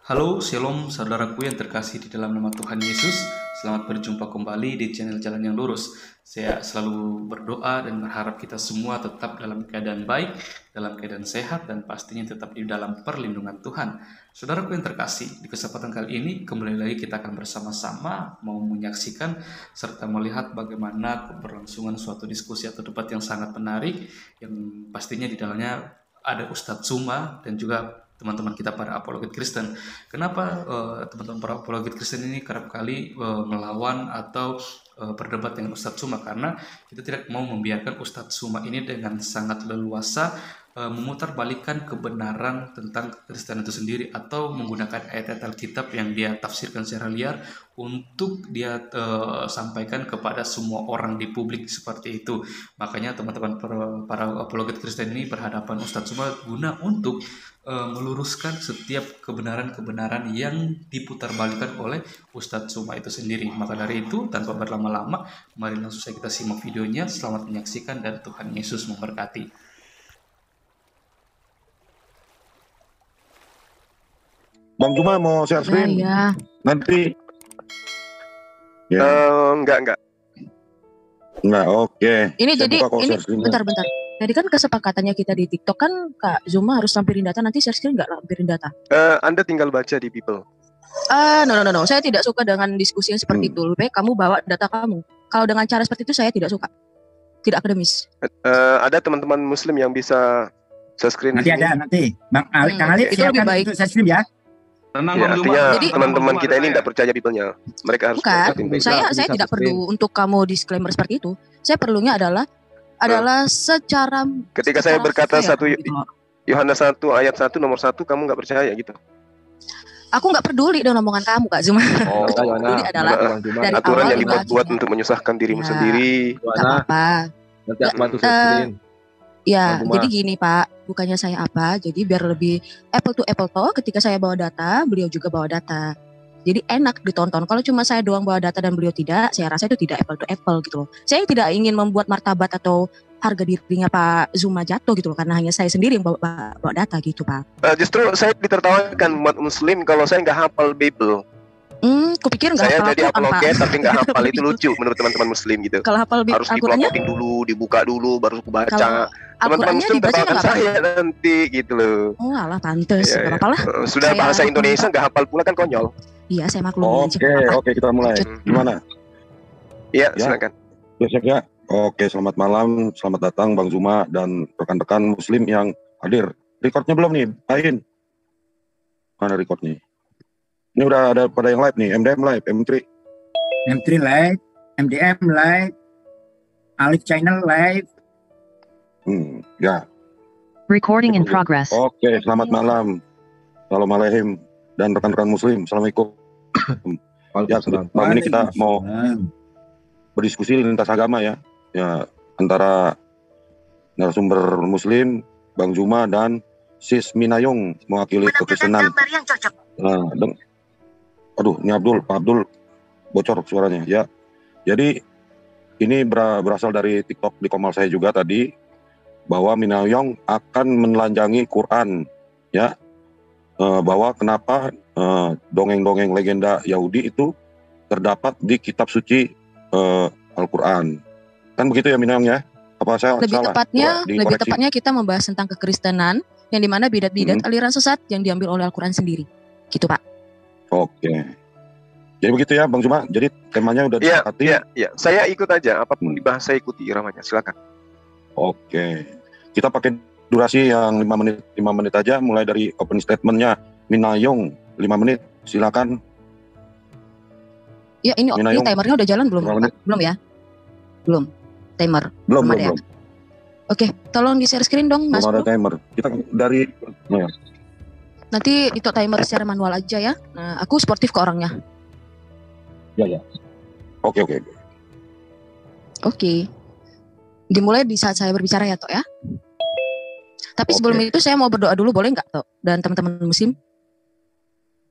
Halo, shalom saudaraku yang terkasih di dalam nama Tuhan Yesus. Selamat berjumpa kembali di channel Jalan yang Lurus. Saya selalu berdoa dan berharap kita semua tetap dalam keadaan baik, dalam keadaan sehat, dan pastinya tetap di dalam perlindungan Tuhan. Saudaraku yang terkasih, di kesempatan kali ini kembali lagi kita akan bersama-sama mau menyaksikan serta melihat bagaimana keberlangsungan suatu diskusi atau debat yang sangat menarik, yang pastinya di dalamnya ada Ustadz Suma dan juga teman-teman kita para apologet Kristen. Kenapa teman-teman para apologet Kristen ini kerap kali melawan atau berdebat dengan Ustadz Suma? Karena kita tidak mau membiarkan Ustadz Suma ini dengan sangat leluasa memutarbalikkan kebenaran tentang Kristen itu sendiri atau menggunakan ayat-ayat Alkitab yang dia tafsirkan secara liar untuk dia sampaikan kepada semua orang di publik seperti itu. Makanya teman-teman para apologet Kristen ini berhadapan Ustadz Suma guna untuk meluruskan setiap kebenaran-kebenaran yang diputarbalikkan oleh Ustadz Suma itu sendiri. Maka dari itu, tanpa berlama-lama, mari langsung saja kita simak videonya. Selamat menyaksikan dan Tuhan Yesus memberkati. Bang Juma mau share screen? Ya. Nanti. Ya. Enggak. Enggak, oke. Ini Saya jadi, buka ini screen-nya. bentar. Jadi kan kesepakatannya kita di TikTok kan Kak Zuma harus lampirin data, nanti share screen nggak lampirin data? Anda tinggal baca di People. No. Saya tidak suka dengan diskusi yang seperti itu. Lebih baik kamu bawa data kamu. Kalau dengan cara seperti itu saya tidak suka. Tidak akademis. Ada teman-teman Muslim yang bisa share screen Nanti di sini. ada nanti. Bang Ali, Kang Ali itu lebih silakan baik. untuk share screen ya. Ya, artinya Jadi- teman-teman kita ini tidak percaya Bible-nya. Mereka harus Bukan, percaya Bible. saya tidak perlu untuk kamu disclaimer seperti itu. Saya perlunya adalah secara Ketika saya berkata fair, satu gitu. Yohanes 1 ayat 1 nomor 1 kamu nggak percaya gitu. Aku nggak peduli dengan omongan kamu Kak Zuma. Oh, Peduli adalah dari aturan awal yang hingga dibuat akhirnya. untuk menyusahkan dirimu Ya. sendiri. Nggak apa-apa. Nanti aku bantu Eh, screen. Ya, Bang Zuma. jadi gini Pak, bukannya saya apa, jadi biar lebih apple to apple toh, ketika saya bawa data, beliau juga bawa data. Jadi enak ditonton. Kalau cuma saya doang bawa data dan beliau tidak, saya rasa itu tidak apple to apple gitu loh. Saya tidak ingin membuat martabat atau harga dirinya Pak Zuma jatuh gitu loh, karena hanya saya sendiri yang bawa data gitu Pak. Justru saya ditertawakan umat Muslim kalau saya nggak hafal Bible. Kupikir nggak Saya hafal jadi Al-Quran, Pak. apologet tapi nggak hafal, itu lucu menurut teman-teman Muslim gitu. Kalau hafal Harus Al-Qurannya, diplototin dulu, dibuka dulu, baru aku baca. Kalau Teman-teman Al-Qurannya Muslim dibaca tertawakan nggak Pak? saya nanti gitu loh. Oh alah pantes, Iya, iya. nggak apa-apa lah. Sudah Saya bahasa maklum, Indonesia Pak. nggak hafal pula kan konyol. Iya saya maklum aja, nggak apa-apa. Oke, kita mulai. Lanjut. Gimana? Iya, Ya. silakan. Siap ya? Oke, selamat malam, selamat datang Bang Zuma dan rekan-rekan Muslim yang hadir. Recordnya belum nih? Ain. Mana recordnya? Ini udah ada pada yang live nih, MDM live, M3. M3 live, MDM live, Alif channel live. Ya. Recording in progress. Oke, selamat malam. Assalamualaikum dan rekan-rekan Muslim. Assalamualaikum. Ya, malam ini kita mau berdiskusi lintas agama ya. Ya, antara narasumber Muslim, Bang Zuma dan Sis Minayong mewakili kekristenan. Nah, aduh, ini Pak Abdul bocor suaranya ya. Jadi ini berasal dari TikTok di komal saya juga tadi, bahwa Minayong akan menelanjangi Quran ya, bahwa kenapa dongeng-dongeng legenda Yahudi itu terdapat di kitab suci Al-Quran. Kan begitu ya Minayong ya? Apa saya Lebih salah? lebih Dikoreksi. tepatnya kita membahas tentang kekristenan yang dimana bidat-bidat aliran sesat yang diambil oleh Al-Quran sendiri, gitu Pak. Oke. Jadi begitu ya Bang Zuma. Jadi temanya udah disepakati. Iya. Saya ikut aja, apapun dibahas saya ikuti iramanya. Silakan. Oke. Kita pakai durasi yang 5 menit aja, mulai dari opening statementnya Minayong 5 menit. Silakan. Ya ini Minayong. timernya udah jalan belum? Berapa Pak? menit? Belum ya? Belum. Timer. Belum ada ya? Oke, tolong di share screen dong Mas. Belum ada Bro. timer. Kita dari ya. Nanti itu timer secara manual aja ya. Nah, aku sportif ke orangnya. Ya. Oke. Oke. Dimulai di saat saya berbicara ya, Tok ya. Tapi Oke. sebelum itu saya mau berdoa dulu, boleh nggak, Tok? Dan teman-teman Muslim.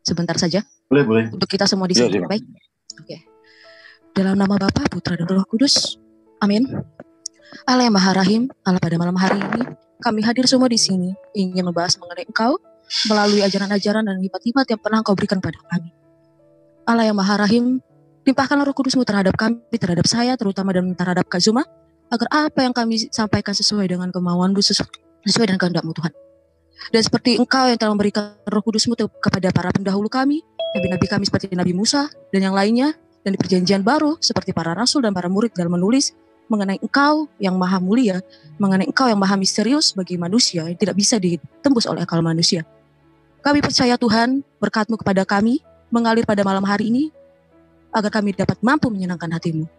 Sebentar saja. Boleh. Untuk kita semua di Iya, sini. silakan. Baik. Oke. Dalam nama Bapa, Putra dan Roh Kudus. Amin. Allah yang Maha Rahim, Allah pada malam hari ini, kami hadir semua di sini ingin membahas mengenai Engkau melalui ajaran-ajaran dan hikmat-hikmat yang pernah Engkau berikan pada kami. Allah yang Maha Rahim, limpahkanlah Roh Kudus-Mu terhadap kami, terhadap saya terutama dan terhadap Kak Zuma, agar apa yang kami sampaikan sesuai dengan kemauan-Mu, sesuai dengan kehendak-Mu Tuhan. Dan seperti Engkau yang telah memberikan Roh Kudus-Mu kepada para pendahulu kami, nabi-nabi kami seperti Nabi Musa dan yang lainnya, dan di perjanjian baru seperti para rasul dan para murid dalam menulis mengenai Engkau yang maha mulia, mengenai Engkau yang maha misterius bagi manusia yang tidak bisa ditembus oleh akal manusia. Kami percaya Tuhan, berkat-Mu kepada kami mengalir pada malam hari ini, agar kami dapat mampu menyenangkan hati-Mu.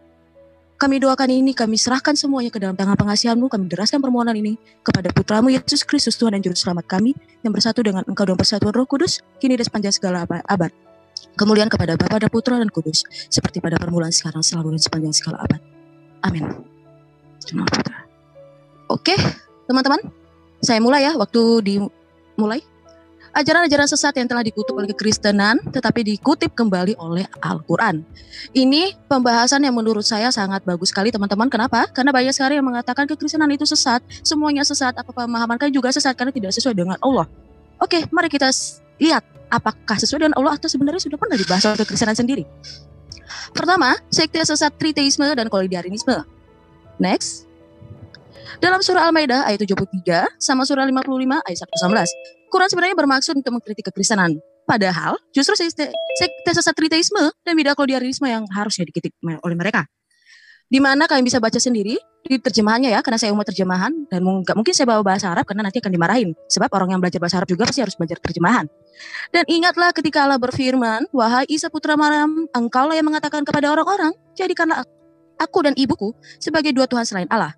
Kami doakan ini, kami serahkan semuanya ke dalam tangan pengasihan-Mu, kami deraskan permohonan ini kepada Putra-Mu Yesus Kristus Tuhan dan Juru Selamat kami, yang bersatu dengan Engkau dalam persatuan Roh Kudus, kini dan sepanjang segala abad. Kemuliaan kepada Bapa dan Putra dan Kudus, seperti pada permulaan sekarang, selalu dan sepanjang segala abad. Amin. Oke, teman-teman, saya mulai ya, waktu dimulai. Ajaran-ajaran sesat yang telah dikutuk oleh kekristenan, tetapi dikutip kembali oleh Al-Quran. Ini pembahasan yang menurut saya sangat bagus sekali, teman-teman. Kenapa? Karena banyak sekali yang mengatakan kekristenan itu sesat, semuanya sesat, apa pemahaman kalian juga sesat karena tidak sesuai dengan Allah. Oke, mari kita lihat apakah sesuai dengan Allah atau sebenarnya sudah pernah dibahas oleh kekristenan sendiri. Pertama, sekte sesat triteisme dan koloidarianisme. Next. Dalam surah Al-Maidah ayat 73 sama surah 55 ayat 119, Quran sebenarnya bermaksud untuk mengkritik kekristenan. Padahal justru sekte sesat triteisme dan bid'ah koloidarianisme yang harusnya dikritik oleh mereka. Di mana kalian bisa baca sendiri di terjemahannya ya, karena saya umat terjemahan dan nggak mungkin saya bawa bahasa Arab karena nanti akan dimarahin. Sebab orang yang belajar bahasa Arab juga pasti harus belajar terjemahan. Dan ingatlah ketika Allah berfirman, wahai Isa putra Maryam, engkaulah yang mengatakan kepada orang-orang, jadikanlah aku dan ibuku sebagai dua Tuhan selain Allah.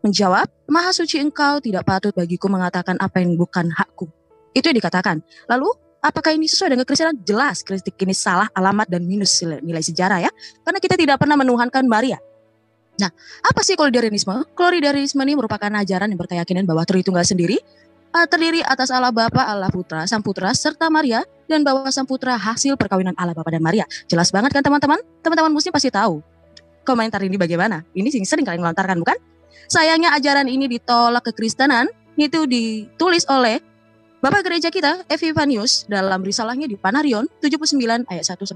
Menjawab, maha suci engkau, tidak patut bagiku mengatakan apa yang bukan hakku. Itu yang dikatakan. Lalu, apakah ini sesuai dengan kekristenan? Jelas, kritik ini salah alamat dan minus nilai sejarah ya. Karena kita tidak pernah menuhankan Maria. Nah, apa sih koloidarianisme? Koloidarianisme ini merupakan ajaran yang berkeyakinan bahwa Tritunggal sendiri terdiri atas Allah Bapa, Allah Putra, Sang Putra, serta Maria, dan bahwa Sang Putra hasil perkawinan Allah Bapa dan Maria. Jelas banget kan teman-teman? Teman-teman muslim pasti tahu. Komentar ini bagaimana? Ini sering kalian lontarkan bukan? Sayangnya ajaran ini ditolak kekristenan, itu ditulis oleh Bapak Gereja kita, Epifanius, dalam risalahnya di Panarion 79 ayat 1-4.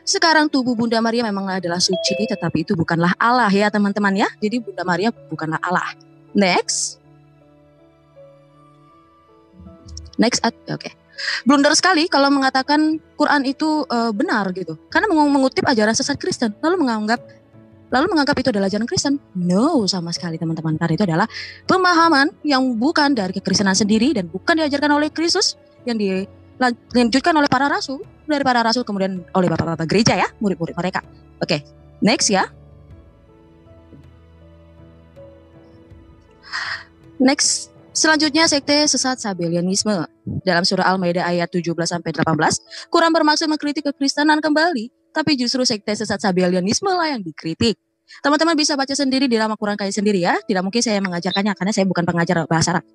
Sekarang tubuh Bunda Maria memang adalah suci, tetapi itu bukanlah Allah ya teman-teman ya. Jadi Bunda Maria bukanlah Allah. Next. Oke. Blunder sekali kalau mengatakan Quran itu benar gitu. Karena mengutip ajaran sesat Kristen, lalu menganggap itu adalah ajaran Kristen. No, sama sekali teman-teman. Karena itu adalah pemahaman yang bukan dari kekristenan sendiri dan bukan diajarkan oleh Kristus, yang dilanjutkan oleh para rasul, dari para rasul kemudian oleh bapak-bapak gereja ya, murid-murid mereka. Oke, next ya. Next, selanjutnya sekte sesat Sabellianisme. Dalam surah Al-Maidah ayat 17-18, Quran bermaksud mengkritik kekristenan kembali, tapi justru sekte sesat Sabellianisme lah yang dikritik. Teman-teman bisa baca sendiri di dalam Quran kalian sendiri ya. Tidak mungkin saya mengajarkannya karena saya bukan pengajar bahasa Arab.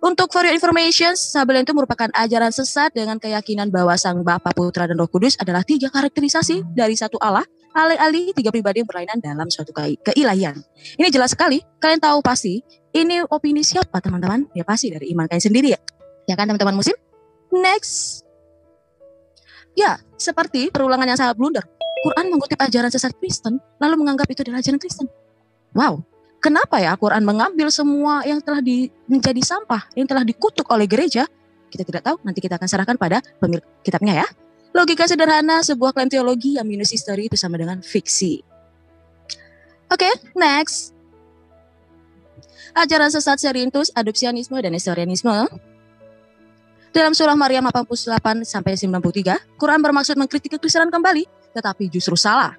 Untuk for your information, Sabellian itu merupakan ajaran sesat dengan keyakinan bahwa Sang Bapa, Putra, dan Roh Kudus adalah 3 karakterisasi dari satu Allah, alih-alih 3 pribadi yang berlainan dalam suatu keilahian. Ini jelas sekali, kalian tahu pasti, ini opini siapa teman-teman? Ya pasti dari iman kalian sendiri ya. Ya kan teman-teman muslim? Next. Ya, seperti perulangan yang sangat blunder. Quran mengutip ajaran sesat Kristen, lalu menganggap itu adalah ajaran Kristen. Wow. Kenapa ya Quran mengambil semua yang telah menjadi sampah, yang telah dikutuk oleh gereja? Kita tidak tahu, nanti kita akan serahkan pada pemilik kitabnya ya. Logika sederhana, sebuah klaim teologi yang minus history itu sama dengan fiksi. Oke, next. Ajaran sesat Serintus, adopsianisme, dan nestorianisme. Dalam surah Maryam 88-93, Quran bermaksud mengkritik kekristenan kembali, tetapi justru salah.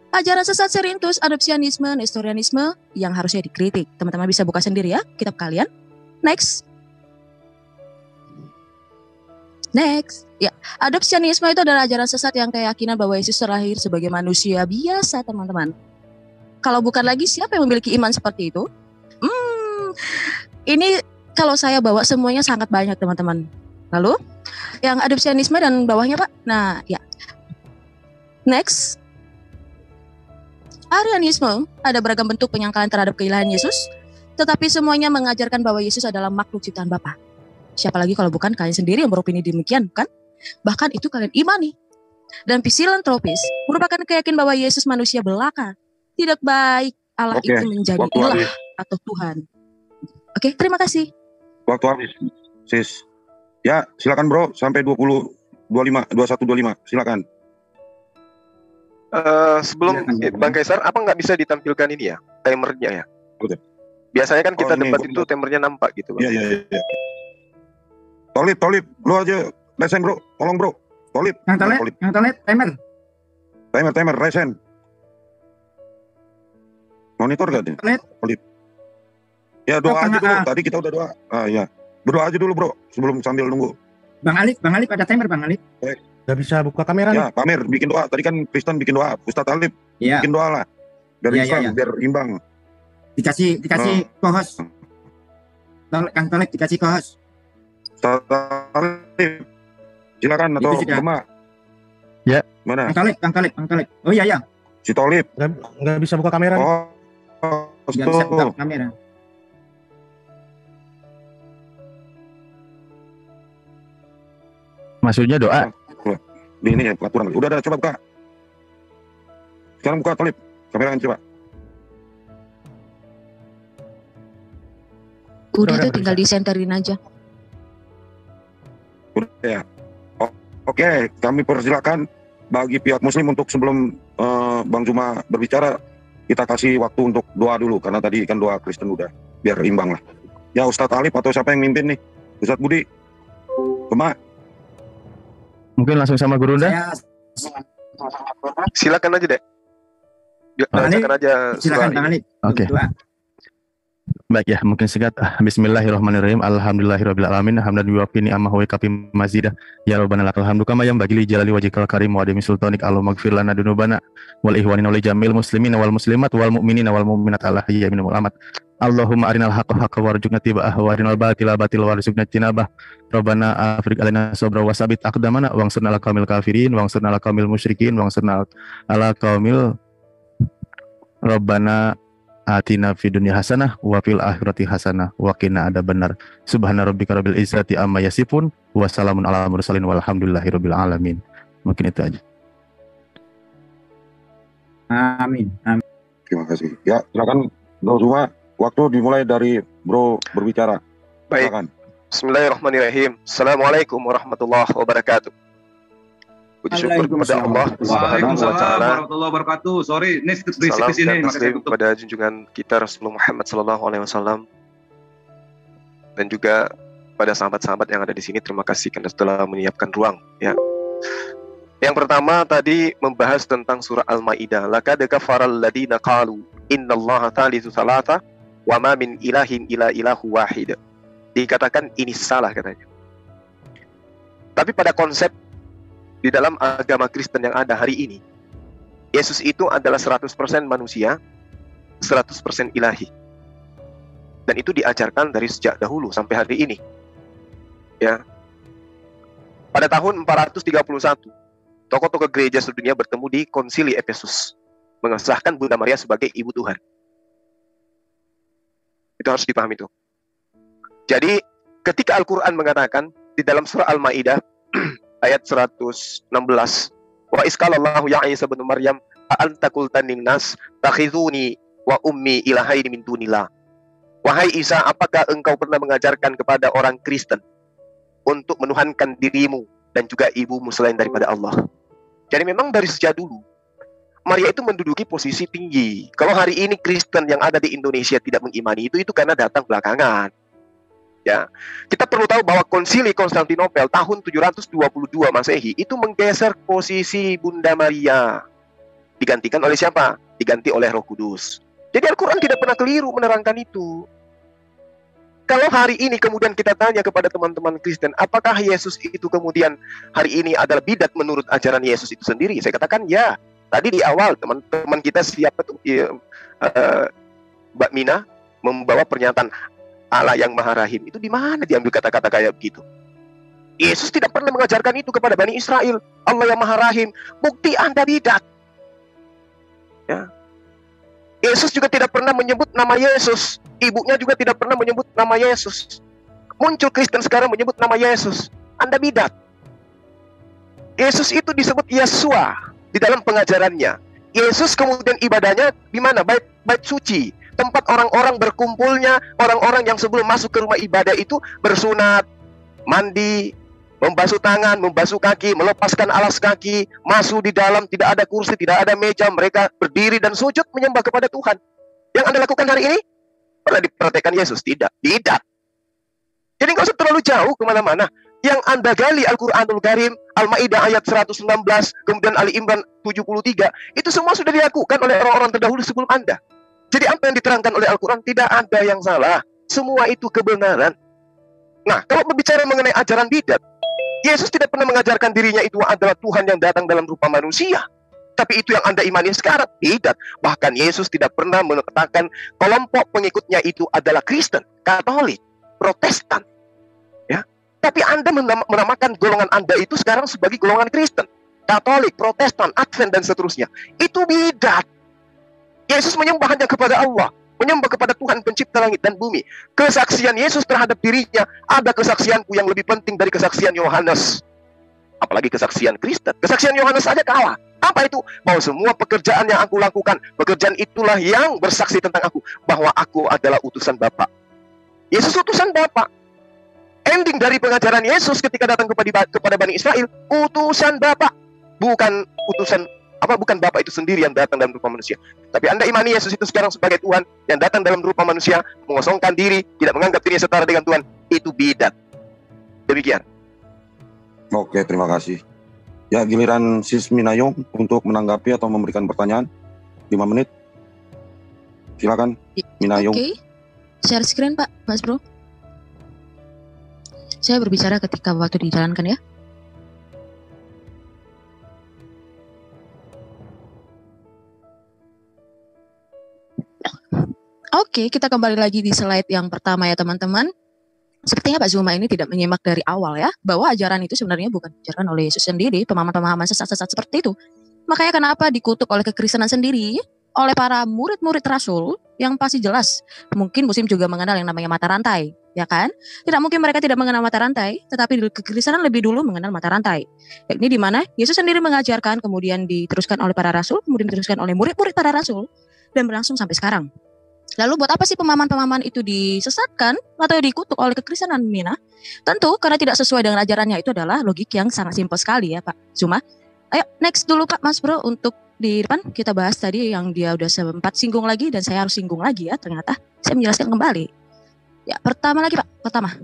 Ajaran sesat Serintus, adopsianisme, nestorianisme yang harusnya dikritik. Teman-teman bisa buka sendiri ya kitab kalian. Next. Ya, adopsianisme itu adalah ajaran sesat yang keyakinan bahwa Yesus terlahir sebagai manusia biasa, teman-teman. Kalau bukan lagi, siapa yang memiliki iman seperti itu? Ini kalau saya bawa semuanya sangat banyak, teman-teman. Lalu, yang adopsianisme dan bawahnya, Pak. Nah, ya. Next. Arianisme, ada beragam bentuk penyangkalan terhadap keilahian Yesus, tetapi semuanya mengajarkan bahwa Yesus adalah makhluk ciptaan Bapa. Siapa lagi kalau bukan kalian sendiri yang beropini demikian, bukan? Bahkan itu kalian imani. Dan filantropis merupakan keyakinan bahwa Yesus manusia belaka. Tidak baik Allah Oke, itu menjadi waktu ilah habis. atau Tuhan. Oke, terima kasih. Waktu habis, sis. Ya, silakan bro, sampai 20, 25, 21, 25, silakan. Sebelum Silakan, Bang Kaisar, apa nggak bisa ditampilkan ini ya, timernya ya? Oke. Biasanya kan kita Oh, ini debat betul. itu timernya nampak gitu, Bang. Iya. Tolip, lu aja resen bro, tolong bro. Tolip, Yang toilet, timer. timer, resen. Monitor gak nih? Tolip. Ya doa aja dulu, tengah. tadi kita udah doa. Ya, berdoa aja dulu bro, sebelum sambil nunggu. Bang Alif ada timer Bang Alif. Gak bisa buka kamera nih. Ya, Pamer bikin doa. Tadi kan Kristen bikin doa. Ustadz Talib Iya, bikin doa lah. Biar Iya, Islam, iya. biar imbang. dikasih co-host. Kang Toilet dikasih co-host. Ustadz Talib, silakan atau Itu sudah. Gema. Ya. Mana? Kang Toilet. Oh iya. Si Tolib. Gak bisa buka kamera nih. Nggak bisa buka kamera. Maksudnya doa. Di ini ya, aturan. Udah, coba buka. Sekarang buka Tolib. Kameranya coba. Udah Udah, tuh tinggal disenterin aja. Udah ya. Oke, kami persilakan bagi pihak muslim untuk sebelum Bang Juma berbicara, kita kasih waktu untuk doa dulu. Karena tadi kan doa Kristen udah. Biar imbang lah. Ya Ustadz Alif atau siapa yang mimpin nih? Ustadz Budi. Gema. Mungkin langsung sama Guru Unda. Saya Silakan aja deh. Bang Bacakan aja silakan surah Bang ini. Alif. Oke. Doa. Baik ya, mungkin singkat. Bismillahirrahmanirrahim. Alhamdulillahirabbil alamin. Hamdan yuwafi ni'amahu wa kafi mazidah. Ya Rabbana lakal hamdu kama yanbaghi li jalali wajhikal karim wa adami sultanik. Allahumma ighfir lana dunubana wal ihwanina wal jamil muslimina wal muslimat wal mu'minina wal mu'minat ala hayya minal amat. Allahumma arinal haqqa haqqa warzuqna tiba'ah wa arinal batila batila warzuqna tinabah. Rabbana afriq alaina sabra wa sabit aqdamana wangsurna ala qaumil kafirin wangsurna ala qaumil musyrikin wangsurna ala qaumil Rabbana atina fid dunya hasanah wa fil akhirati hasanah wa qina adzabannar. Subhana rabbika rabbil izzati amma yasifun wa salamun alal mursalin walhamdulillahi rabbil alamin. Mungkin itu aja. Amin. Terima kasih. Ya, silakan Bro Juma. Waktu dimulai dari Bro berbicara. Baik. Silakan. Bismillahirrahmanirrahim. Assalamualaikum warahmatullahi wabarakatuh. Puji syukur kepada Allah Subhanahu wa Waalaikumsalam taala. warahmatullahi wabarakatuh. Sorry, ini berisik Salam di sini. dan Makanya saya taslim tutup. kepada junjungan kita Rasulullah Muhammad sallallahu alaihi wasallam dan juga pada sahabat-sahabat yang ada di sini. Terima kasih karena telah menyiapkan ruang ya. Yang pertama tadi membahas tentang surah Al-Maidah. Laqad kafaral ladzina qalu innallaha thalithu tsalatsa wa ma min ilahin illa ilahu wahid. Dikatakan ini salah katanya. Tapi pada konsep di dalam agama Kristen yang ada hari ini, Yesus itu adalah 100% manusia, 100% ilahi. Dan itu diajarkan dari sejak dahulu sampai hari ini. Ya. Pada tahun 431, tokoh-tokoh gereja sedunia bertemu di Konsili Efesus, mengesahkan Bunda Maria sebagai ibu Tuhan. Itu harus dipahami itu. Jadi, ketika Al-Quran mengatakan di dalam surah Al-Maidah ayat 116, wa iskalallahu ya Isa bin Maryam a'anta qultan linnas takhizuni wa ummi ilahaini min dunillah. Wahai Isa, apakah engkau pernah mengajarkan kepada orang Kristen untuk menuhankan dirimu dan juga ibumu selain daripada Allah? Jadi memang dari sejak dulu Maria itu menduduki posisi tinggi. Kalau hari ini Kristen yang ada di Indonesia tidak mengimani itu karena datang belakangan. Ya, kita perlu tahu bahwa Konsili Konstantinopel tahun 722 Masehi itu menggeser posisi Bunda Maria. Digantikan oleh siapa? Diganti oleh Roh Kudus. Jadi Al-Quran tidak pernah keliru menerangkan itu. Kalau hari ini kemudian kita tanya kepada teman-teman Kristen, apakah Yesus itu kemudian hari ini adalah bidat menurut ajaran Yesus itu sendiri? Saya katakan ya. Tadi di awal teman-teman kita siapa tuh Mbak Mina membawa pernyataan Allah yang Maha Rahim. Itu di mana diambil kata-kata kayak begitu? Yesus tidak pernah mengajarkan itu kepada Bani Israel. Allah yang Maha Rahim. Bukti Anda bidat. Ya. Yesus juga tidak pernah menyebut nama Yesus. Ibunya juga tidak pernah menyebut nama Yesus. Muncul Kristen sekarang menyebut nama Yesus. Anda bidat. Yesus itu disebut Yesua di dalam pengajarannya. Yesus kemudian ibadahnya di mana? Bait suci. Tempat orang-orang berkumpulnya, orang-orang yang sebelum masuk ke rumah ibadah itu bersunat, mandi, membasuh tangan, membasuh kaki, melepaskan alas kaki, masuk di dalam, tidak ada kursi, tidak ada meja, mereka berdiri dan sujud menyembah kepada Tuhan. Yang Anda lakukan hari ini, pernah diperhatikan Yesus? Tidak. Jadi nggak usah terlalu jauh kemana-mana. Yang Anda gali Al-Quranul Karim, Al-Ma'idah ayat 116, kemudian Ali Imran 73, itu semua sudah dilakukan oleh orang-orang terdahulu sebelum Anda. Jadi apa yang diterangkan oleh Al-Quran, tidak ada yang salah. Semua itu kebenaran. Nah, kalau berbicara mengenai ajaran bidat, Yesus tidak pernah mengajarkan dirinya itu adalah Tuhan yang datang dalam rupa manusia. Tapi itu yang Anda imani sekarang, bidat. Bahkan Yesus tidak pernah mengatakan kelompok pengikutnya itu adalah Kristen, Katolik, Protestan. Ya. Tapi Anda menamakan golongan Anda itu sekarang sebagai golongan Kristen, Katolik, Protestan, Advent, dan seterusnya. Itu bidat. Yesus menyembah hanya kepada Allah, menyembah kepada Tuhan pencipta langit dan bumi. Kesaksian Yesus terhadap dirinya, ada kesaksianku yang lebih penting dari kesaksian Yohanes. Apalagi kesaksian Kristen. Kesaksian Yohanes saja kalah. Apa itu? Bahwa semua pekerjaan yang aku lakukan, pekerjaan itulah yang bersaksi tentang aku, bahwa aku adalah utusan Bapa. Yesus utusan Bapa. Ending dari pengajaran Yesus ketika datang kepada Bani Israel, utusan Bapa. Bukan Bapa itu sendiri yang datang dalam rupa manusia. Tapi Anda imani Yesus itu sekarang sebagai Tuhan yang datang dalam rupa manusia, mengosongkan diri, tidak menganggap dirinya setara dengan Tuhan. Itu bidat. Demikian. Oke, terima kasih. Ya, giliran Sis Minayong untuk menanggapi atau memberikan pertanyaan. 5 menit. Silakan, Minayong. Oke. Share screen, Pak, Mas Bro. Saya berbicara ketika waktu dijalankan ya. Oke, kita kembali lagi di slide yang pertama ya teman-teman. Sepertinya Pak Zuma ini tidak menyimak dari awal ya, bahwa ajaran itu sebenarnya bukan diajarkan oleh Yesus sendiri, pemahaman-pemahaman sesat-sesat seperti itu. Makanya kenapa dikutuk oleh kekristenan sendiri, oleh para murid-murid Rasul, yang pasti jelas, mungkin Muslim juga mengenal yang namanya mata rantai, ya kan? Tidak mungkin mereka tidak mengenal mata rantai, tetapi kekristenan lebih dulu mengenal mata rantai. Yakni di mana Yesus sendiri mengajarkan, kemudian diteruskan oleh para Rasul, kemudian diteruskan oleh murid-murid para Rasul, dan berlangsung sampai sekarang. Lalu buat apa sih pemahaman-pemahaman itu disesatkan atau dikutuk oleh kekristenan, Mina? Tentu karena tidak sesuai dengan ajarannya. Itu adalah logik yang sangat simpel sekali ya Pak Zuma. Ayo next dulu Pak Mas Bro, untuk di depan kita bahas tadi yang dia udah sempat singgung lagi dan saya harus singgung lagi ya, ternyata saya menjelaskan kembali. Ya pertama lagi Pak, pertama.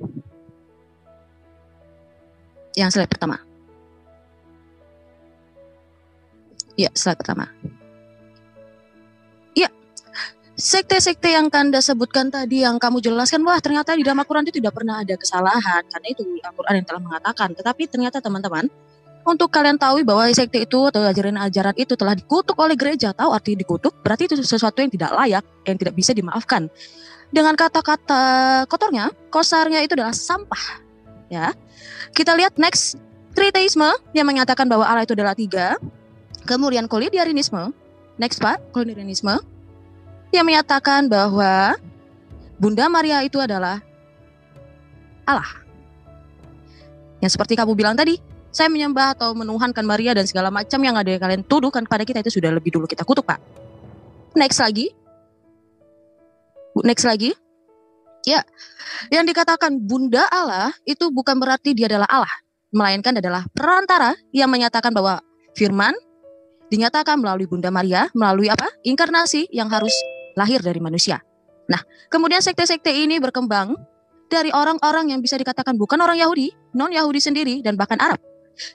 Yang slide pertama. Ya slide pertama. Sekte-sekte yang Anda sebutkan tadi, yang kamu jelaskan, wah ternyata di dalam Al-Quran itu tidak pernah ada kesalahan, karena itu Al-Quran yang telah mengatakan. Tetapi ternyata teman-teman, untuk kalian tahu bahwa sekte itu atau ajaran-ajaran itu telah dikutuk oleh gereja, tahu arti dikutuk? Berarti itu sesuatu yang tidak layak, yang tidak bisa dimaafkan. Dengan kata-kata kotornya, kosarnya itu adalah sampah. Ya, kita lihat next, Triteisme yang menyatakan bahwa Allah itu adalah 3. Kemudian Koliniarisme, next Pak, Koliniarisme yang menyatakan bahwa Bunda Maria itu adalah Allah. Yang seperti kamu bilang tadi, saya menyembah atau menuhankan Maria dan segala macam yang ada yang kalian tuduhkan pada kita itu sudah lebih dulu kita kutuk Pak. Next lagi. Ya, yang dikatakan Bunda Allah itu bukan berarti dia adalah Allah, melainkan adalah perantara yang menyatakan bahwa firman dinyatakan melalui Bunda Maria, melalui apa? Inkarnasi yang harus lahir dari manusia. Nah, kemudian sekte-sekte ini berkembang dari orang-orang yang bisa dikatakan bukan orang Yahudi, non-Yahudi sendiri, dan bahkan Arab.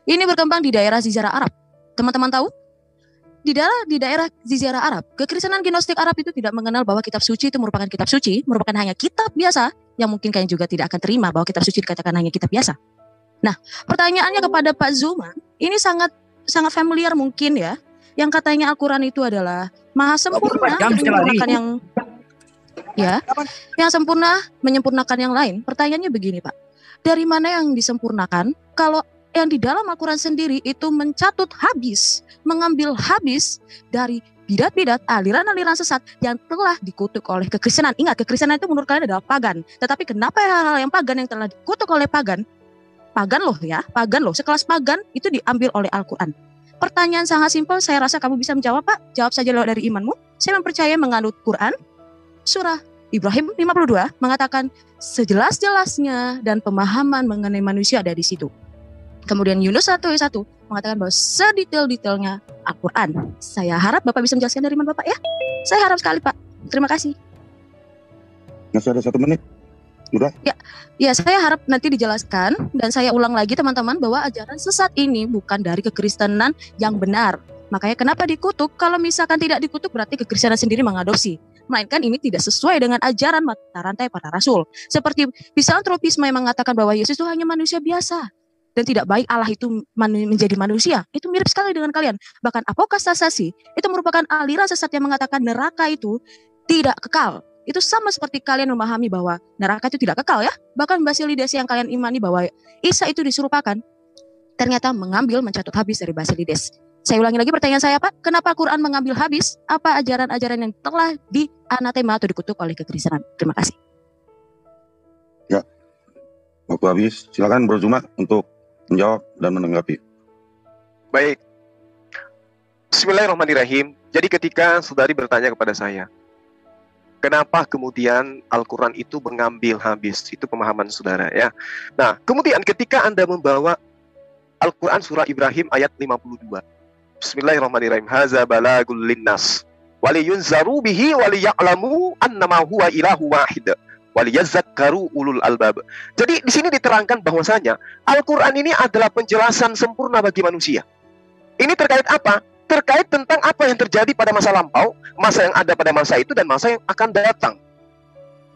Ini berkembang di daerah Jazirah Arab. Teman-teman tahu? Di daerah Jazirah Arab, kekristenan Gnostik Arab itu tidak mengenal bahwa kitab suci itu merupakan kitab suci, merupakan hanya kitab biasa, yang mungkin kalian juga tidak akan terima bahwa kitab suci dikatakan hanya kitab biasa. Nah, pertanyaannya kepada Pak Zuma, ini sangat familiar mungkin ya, yang katanya Al-Quran itu adalah maha sempurna, yang sempurna menyempurnakan yang lain. Pertanyaannya begini Pak, dari mana yang disempurnakan kalau yang di dalam Al-Quran sendiri itu mengambil habis dari bidat-bidat, aliran-aliran sesat yang telah dikutuk oleh kekristenan. Ingat, kekristenan itu menurut kalian adalah pagan. Tetapi kenapa hal-hal yang pagan yang telah dikutuk oleh pagan, pagan loh ya, pagan loh, sekelas pagan itu diambil oleh Al-Quran. Pertanyaan sangat simpel, saya rasa kamu bisa menjawab, Pak. Jawab saja lewat dari imanmu. Saya mempercayai menganut Quran. Surah Ibrahim 52 mengatakan sejelas-jelasnya dan pemahaman mengenai manusia ada di situ. Kemudian Yunus 1:1 mengatakan bahwa sedetail-detailnya Al-Quran. Saya harap Bapak bisa menjelaskan dari iman Bapak ya. Saya harap sekali, Pak. Terima kasih. Masih ada 1 menit. Udah? Ya, saya harap nanti dijelaskan dan saya ulang lagi teman-teman bahwa ajaran sesat ini bukan dari kekristenan yang benar. Makanya kenapa dikutuk? Kalau misalkan tidak dikutuk berarti kekristenan sendiri mengadopsi. Melainkan ini tidak sesuai dengan ajaran mata rantai para rasul. Seperti misantropisme yang mengatakan bahwa Yesus itu hanya manusia biasa. Dan tidak baik Allah itu menjadi manusia. Itu mirip sekali dengan kalian. Bahkan apostasis itu merupakan aliran sesat yang mengatakan neraka itu tidak kekal. Itu sama seperti kalian memahami bahwa neraka itu tidak kekal ya. Bahkan Basilides yang kalian imani bahwa Isa itu diserupakan, ternyata mencatut habis dari Basilides. Saya ulangi lagi pertanyaan saya, Pak. Kenapa Quran mengambil habis? Apa ajaran-ajaran yang telah dianatema atau dikutuk oleh kekristenan? Terima kasih. Ya, waktu habis. Silakan Bro Zuma untuk menjawab dan menanggapi. Baik. Bismillahirrahmanirrahim. Jadi ketika saudari bertanya kepada saya, kenapa kemudian Al-Quran itu mengambil habis? Itu pemahaman saudara ya. Nah, kemudian ketika Anda membawa Al-Quran surah Ibrahim ayat 52. Bismillahirrahmanirrahim. Haza balagul linnas waliyunzaru bihi waliya'lamu annama huwa ilahu wahid waliyazakkaru ulul albab. Jadi di sini diterangkan bahwasanya Al-Quran ini adalah penjelasan sempurna bagi manusia. Ini terkait apa? Terkait tentang apa yang terjadi pada masa lampau, masa yang ada pada masa itu, dan masa yang akan datang.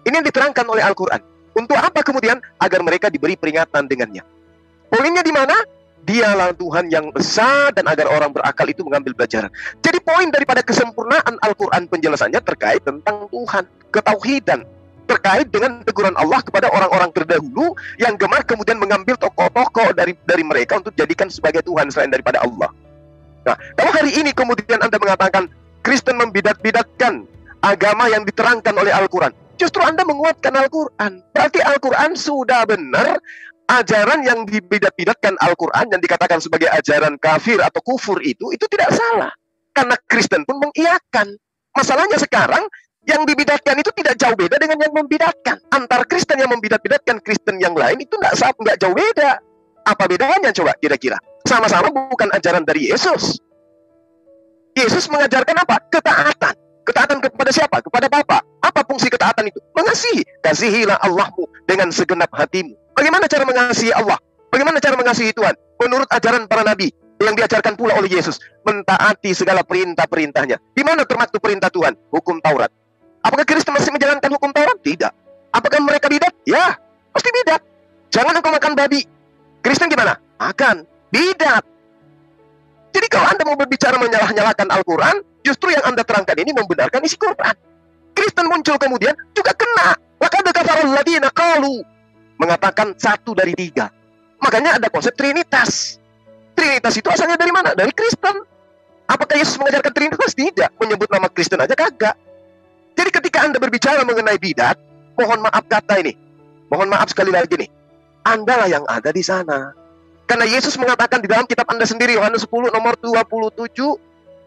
Ini yang diterangkan oleh Al-Quran. Untuk apa kemudian? Agar mereka diberi peringatan dengannya. Poinnya di mana? Dialah Tuhan yang besar dan agar orang berakal itu mengambil pelajaran. Jadi poin daripada kesempurnaan Al-Quran penjelasannya terkait tentang Tuhan, ketauhidan, terkait dengan teguran Allah kepada orang-orang terdahulu yang gemar kemudian mengambil tokoh-tokoh dari mereka untuk jadikan sebagai Tuhan selain daripada Allah. Nah, kalau hari ini kemudian Anda mengatakan Kristen membidat-bidatkan agama yang diterangkan oleh Al-Quran, justru Anda menguatkan Al-Quran. Berarti Al-Quran sudah benar. Ajaran yang dibidat-bidatkan Al-Quran yang dikatakan sebagai ajaran kafir atau kufur itu tidak salah. Karena Kristen pun mengiyakan. Masalahnya sekarang yang dibidatkan itu tidak jauh beda dengan yang membidatkan. Antara Kristen yang membidat-bidatkan Kristen yang lain itu nggak jauh beda. Apa bedanya coba kira-kira? Sama-sama bukan ajaran dari Yesus. Yesus mengajarkan apa? Ketaatan. Ketaatan kepada siapa? Kepada Bapa. Apa fungsi ketaatan itu? Mengasihi. Kasihilah Allahmu dengan segenap hatimu. Bagaimana cara mengasihi Allah? Bagaimana cara mengasihi Tuhan? Menurut ajaran para nabi yang diajarkan pula oleh Yesus, mentaati segala perintah-perintahnya. Di mana termaktub perintah Tuhan? Hukum Taurat. Apakah Kristen masih menjalankan hukum Taurat? Tidak. Apakah mereka bidat? Ya, pasti bidat. Jangan engkau makan babi. Kristen gimana? Makan. Bidat. Jadi kalau Anda mau berbicara menyalah-nyalahkan Al-Quran, justru yang Anda terangkan ini membenarkan isi Quran. Kristen muncul kemudian juga kena. Laqad kafarul ladzina qalu, mengatakan 1 dari 3. Makanya ada konsep Trinitas. Trinitas itu asalnya dari mana? Dari Kristen. Apakah Yesus mengajarkan Trinitas? Tidak. Menyebut nama Kristen aja kagak. Jadi ketika Anda berbicara mengenai bidat, mohon maaf kata ini. Mohon maaf sekali lagi nih. Anda lah yang ada di sana. Karena Yesus mengatakan di dalam kitab Anda sendiri, Yohanes 10 nomor 27.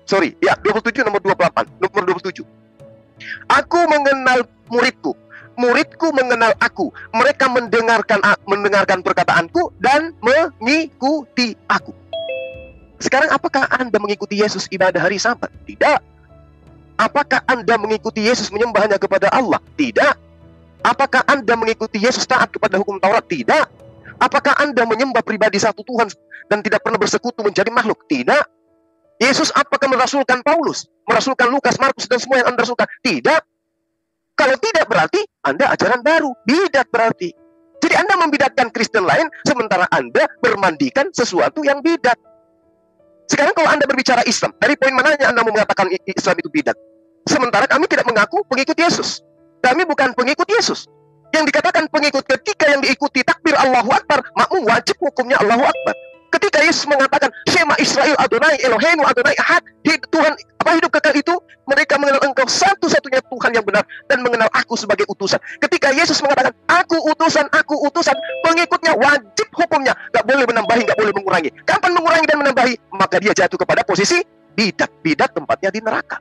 Sorry, ya 27 nomor 28. Nomor 27. Aku mengenal muridku. Muridku mengenal aku. Mereka mendengarkan perkataanku dan mengikuti aku. Sekarang apakah Anda mengikuti Yesus ibadah hari Sabat? Tidak. Apakah Anda mengikuti Yesus menyembahnya kepada Allah? Tidak. Apakah Anda mengikuti Yesus taat kepada hukum Taurat? Tidak. Apakah Anda menyembah pribadi satu Tuhan dan tidak pernah bersekutu menjadi makhluk? Tidak. Yesus apakah merasulkan Paulus? Merasulkan Lukas, Markus, dan semua yang Anda rasulkan? Tidak. Kalau tidak berarti Anda ajaran baru. Bidat berarti. Jadi Anda membidatkan Kristen lain, sementara Anda bermandikan sesuatu yang bidat. Sekarang kalau Anda berbicara Islam, dari poin mananya Anda mau mengatakan Islam itu bidat? Sementara kami tidak mengaku pengikut Yesus. Kami bukan pengikut Yesus. Yang dikatakan pengikut ketika yang diikuti takbir Allahu Akbar, makmum wajib hukumnya Allahu Akbar. Ketika Yesus mengatakan, Shema Israel Adonai Eloheinu Adonai Ahad, Tuhan hidup kekal itu, mereka mengenal engkau satu-satunya Tuhan yang benar dan mengenal aku sebagai utusan. Ketika Yesus mengatakan, aku utusan, pengikutnya wajib hukumnya, gak boleh menambahi, gak boleh mengurangi. Kapan mengurangi dan menambahi, maka dia jatuh kepada posisi bidat. Bidat tempatnya di neraka.